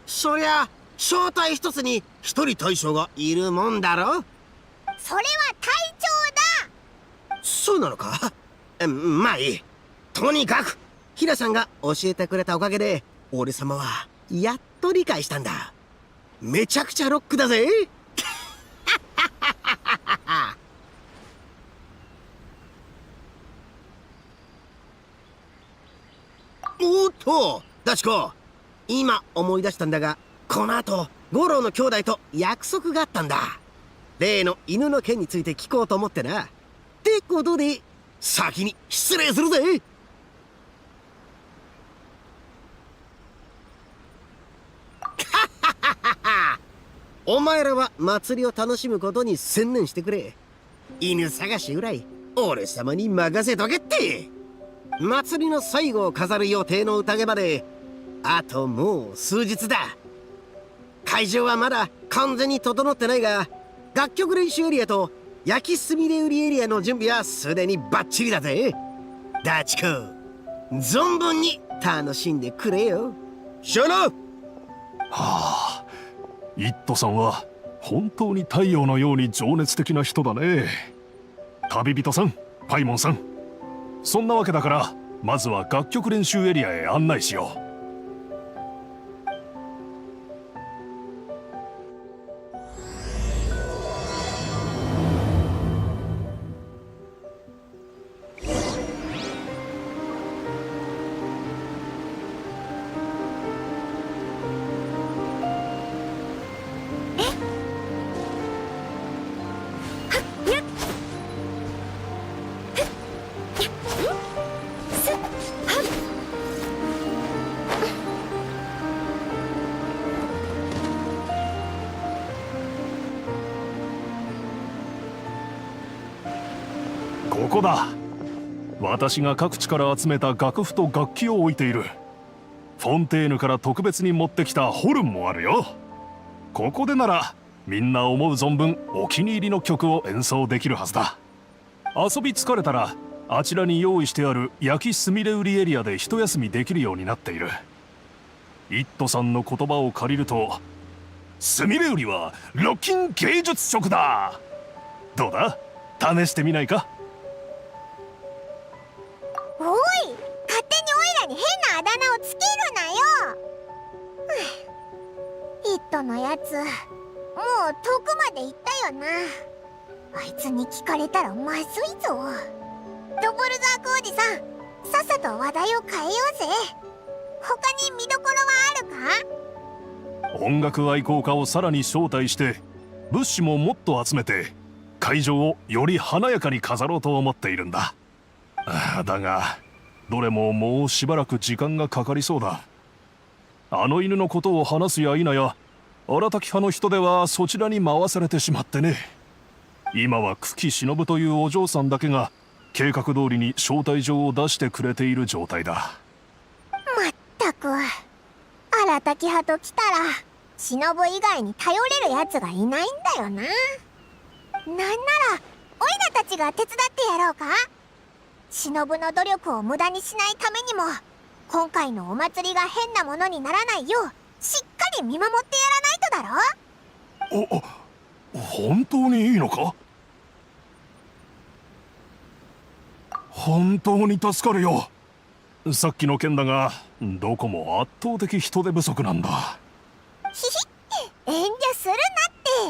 そりゃ正体一つに一人大将がいるもんだろ。それは隊長だ。そうなのか？まあいい。とにかくひなさんが教えてくれたおかげで俺様はやっと理解したんだ。めちゃくちゃロックだぜ。おっとダチコ、今思い出したんだが、この後五郎の兄弟と約束があったんだ。例の犬の件について聞こうと思ってな。ってことで先に失礼するぜ。お前らは祭りを楽しむことに専念してくれ。犬探しぐらい俺様に任せとけって。祭りの最後を飾る予定の宴まであともう数日だ。会場はまだ完全に整ってないが、楽曲練習エリアと焼きすみれ売りエリアの準備はすでにバッチリだぜ。ダチコ、存分に楽しんでくれよ。シャナ。はあ、イットさんは本当に太陽のように情熱的な人だね。旅人さん、パイモンさん、そんなわけだからまずは楽曲練習エリアへ案内しよう。ここだ。私が各地から集めた楽譜と楽器を置いている。フォンテーヌから特別に持ってきたホルンもあるよ。ここでならみんな思う存分お気に入りの曲を演奏できるはずだ。遊び疲れたらあちらに用意してある焼きすみれ売りエリアで一休みできるようになっている。イットさんの言葉を借りると、すみれ売りはロッキン芸術色だ。どうだ、試してみないか。おい、勝手にオイラに変なあだ名をつけるなよ。イットのやつ、もう遠くまで行ったよな。あいつに聞かれたらまずいぞ。ドボルザークおじさん、さっさと話題を変えようぜ。他に見どころはあるか？音楽愛好家をさらに招待して物資ももっと集めて会場をより華やかに飾ろうと思っているんだ。だがどれももうしばらく時間がかかりそうだ。あの犬のことを話すや否や荒滝派の人ではそちらに回されてしまってね。今は久喜忍というお嬢さんだけが計画通りに招待状を出してくれている状態だ。まったく、荒滝派と来たら忍以外に頼れるやつがいないんだよな。なんならオイラたちが手伝ってやろうか。忍の努力を無駄にしないためにも今回のお祭りが変なものにならないようしっかり見守ってやらないとだろ。本当にいいのか？本当に助かるよ。さっきの件だがどこも圧倒的人手不足なんだ。ひひ、遠慮するな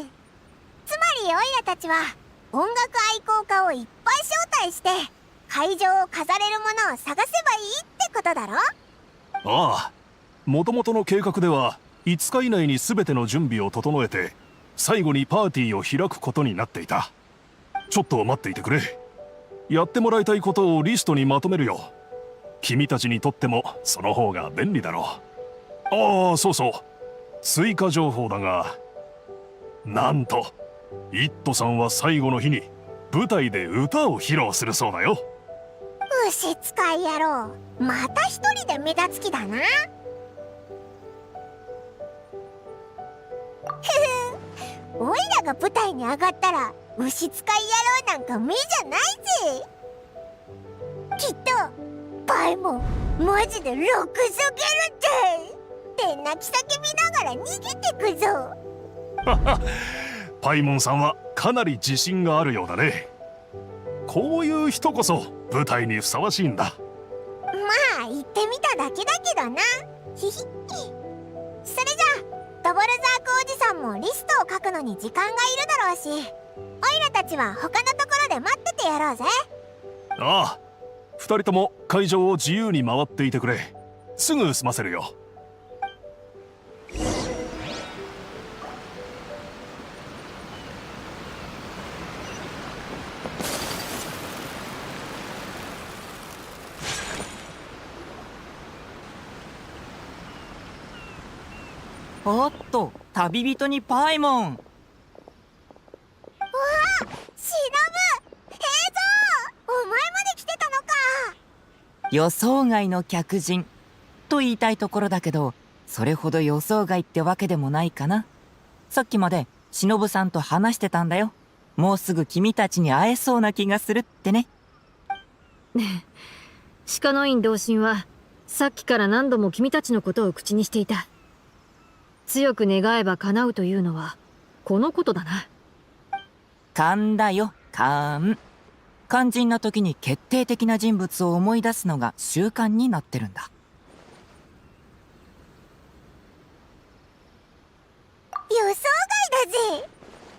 って。つまりオイラたちは音楽愛好家をいっぱい招待して会場を飾れるものを探せばいいってことだろ。ああ、もともとの計画では5日以内に全ての準備を整えて最後にパーティーを開くことになっていた。ちょっと待っていてくれ。やってもらいたいことをリストにまとめるよ。君たちにとってもその方が便利だろう。ああ、そうそう、追加情報だが、なんとイットさんは最後の日に舞台で歌を披露するそうだよ。牛使い野郎、また一人で目立つ気だな。ふふ、オイラが舞台に上がったら牛使い野郎なんか目じゃないぜ。きっとパイもマジでロックすぎるって泣き叫びながら逃げてくぞ。パイモンさんはかなり自信があるようだね。こういう人こそ舞台にふさわしいんだ。まあ言ってみただけだけどな。ひひっ。それじゃあドボルザークおじさんもリストを書くのに時間がいるだろうし、オイラたちは他のところで待っててやろうぜ。ああ、2人とも会場を自由に回っていてくれ。すぐ済ませるよ。おっと、旅人にパイモン。うわあ、忍！平蔵！お前まで来てたのか。予想外の客人と言いたいところだけど、それほど予想外ってわけでもないかな。さっきまで忍さんと話してたんだよ。もうすぐ君たちに会えそうな気がするってね。鹿の院同心はさっきから何度も君たちのことを口にしていた。強く願えば叶うというのはこのことだな。勘だよ、勘。肝心な時に決定的な人物を思い出すのが習慣になってるんだ。予想外だぜ。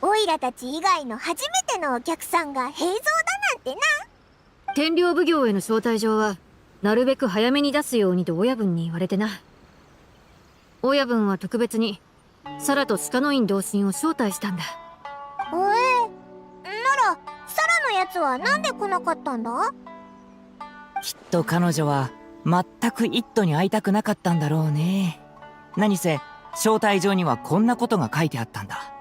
オイラたち以外の初めてのお客さんが平蔵だなんてな。天領奉行への招待状はなるべく早めに出すようにと親分に言われてな。親分は特別にサラと鹿の院同心を招待したんだ。ならサラのやつはなんで来なかったんだ？きっと彼女は全く一途に会いたくなかったんだろうね。何せ招待状にはこんなことが書いてあったんだ。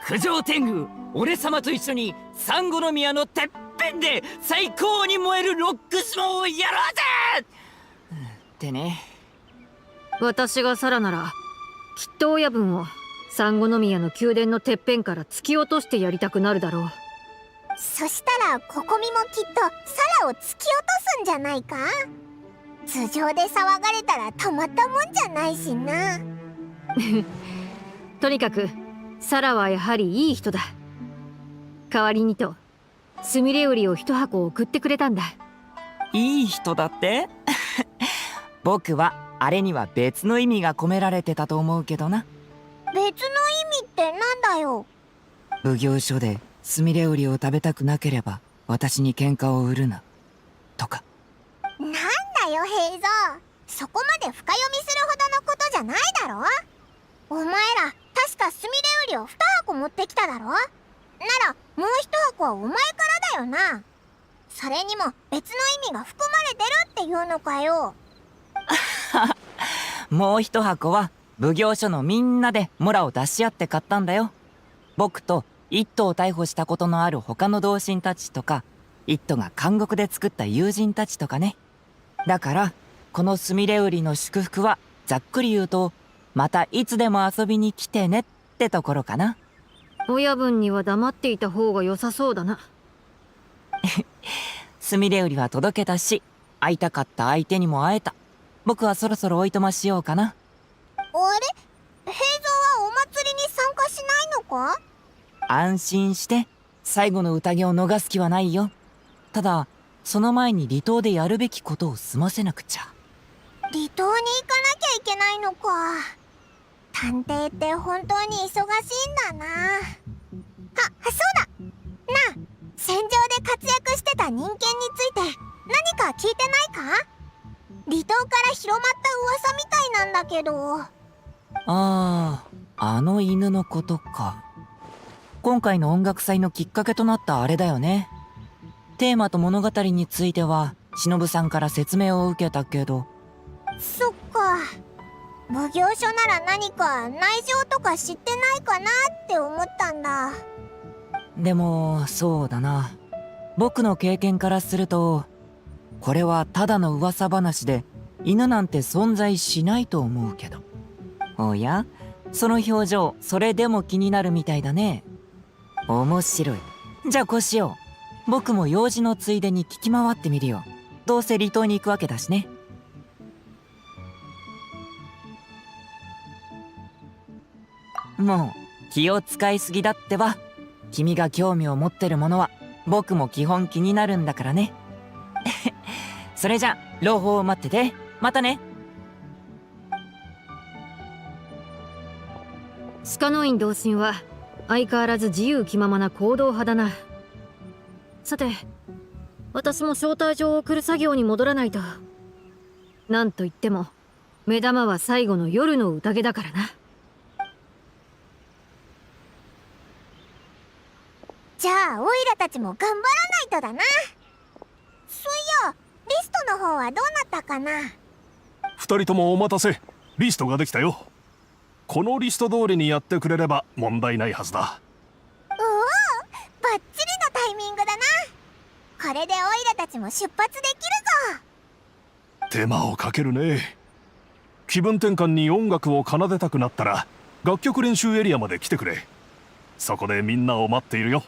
九条天狗、俺様と一緒にサンゴノ宮のてっぺんで最高に燃えるロック相撲をやろうぜってね。私がサラならきっと親分をサンゴノ宮の宮殿のてっぺんから突き落としてやりたくなるだろう。そしたらココミもきっとサラを突き落とすんじゃないか？頭上で騒がれたらたまったもんじゃないしな。とにかくサラはやはりいい人だ。代わりにとスミレウリを一箱送ってくれたんだ。いい人だって僕はあれには別の意味が込められてたと思うけどな。別の意味ってなんだよ？奉行所でスミレウリを食べたくなければ私に喧嘩を売るなとか。なんだよ平蔵、そこまで深読みするほどのことじゃないだろ。お前ら確かスミレウリを2箱持ってきただろ。ならもう1箱はお前からだよな。それにも別の意味が含まれてるっていうのかよ。もう1箱は奉行所のみんなでモラを出し合って買ったんだよ。僕と一頭を逮捕したことのある他の同心たちとか、一頭が監獄で作った友人たちとかね。だからこのスミレウリの祝福はざっくり言うと、またいつでも遊びに来てねってところかな。親分には黙っていた方が良さそうだな。スミレウリは届けたし、会いたかった相手にも会えた。僕はそろそろおいとましようかな。あれ、平蔵はお祭りに参加しないのか？安心して、最後の宴を逃す気はないよ。ただその前に離島でやるべきことを済ませなくちゃ。離島に行かなきゃいけないのか。探偵って本当に忙しいんだな。そうだなあ、戦場で活躍してた人間について何か聞いてないか？離島から広まった噂みたいなんだけど。あの犬のことか。今回の音楽祭のきっかけとなったあれだよね。テーマと物語については忍さんから説明を受けたけど。そっか、奉行所なら何か内情とか知ってないかなって思ったんだ。でもそうだな、僕の経験からするとこれはただの噂話で犬なんて存在しないと思うけど。おや、その表情それでも気になるみたいだね。面白い。じゃあこうしよう、僕も用事のついでに聞き回ってみるよ。どうせ離島に行くわけだしね。もう気を使いすぎだってば。君が興味を持ってるものは僕も基本気になるんだからね。それじゃ朗報を待ってて。またね。鹿の院同心は相変わらず自由気ままな行動派だな。さて、私も招待状を送る作業に戻らないと。なんといっても目玉は最後の夜の宴だからな。じゃあオイラたちも頑張らないとだな。そういや、リストの方はどうなったかな。2人ともお待たせ。リストができたよ。このリスト通りにやってくれれば問題ないはずだ。おお、バッチリのタイミングだな。これでオイラたちも出発できるぞ。手間をかけるね。気分転換に音楽を奏でたくなったら楽曲練習エリアまで来てくれ。そこでみんなを待っているよ。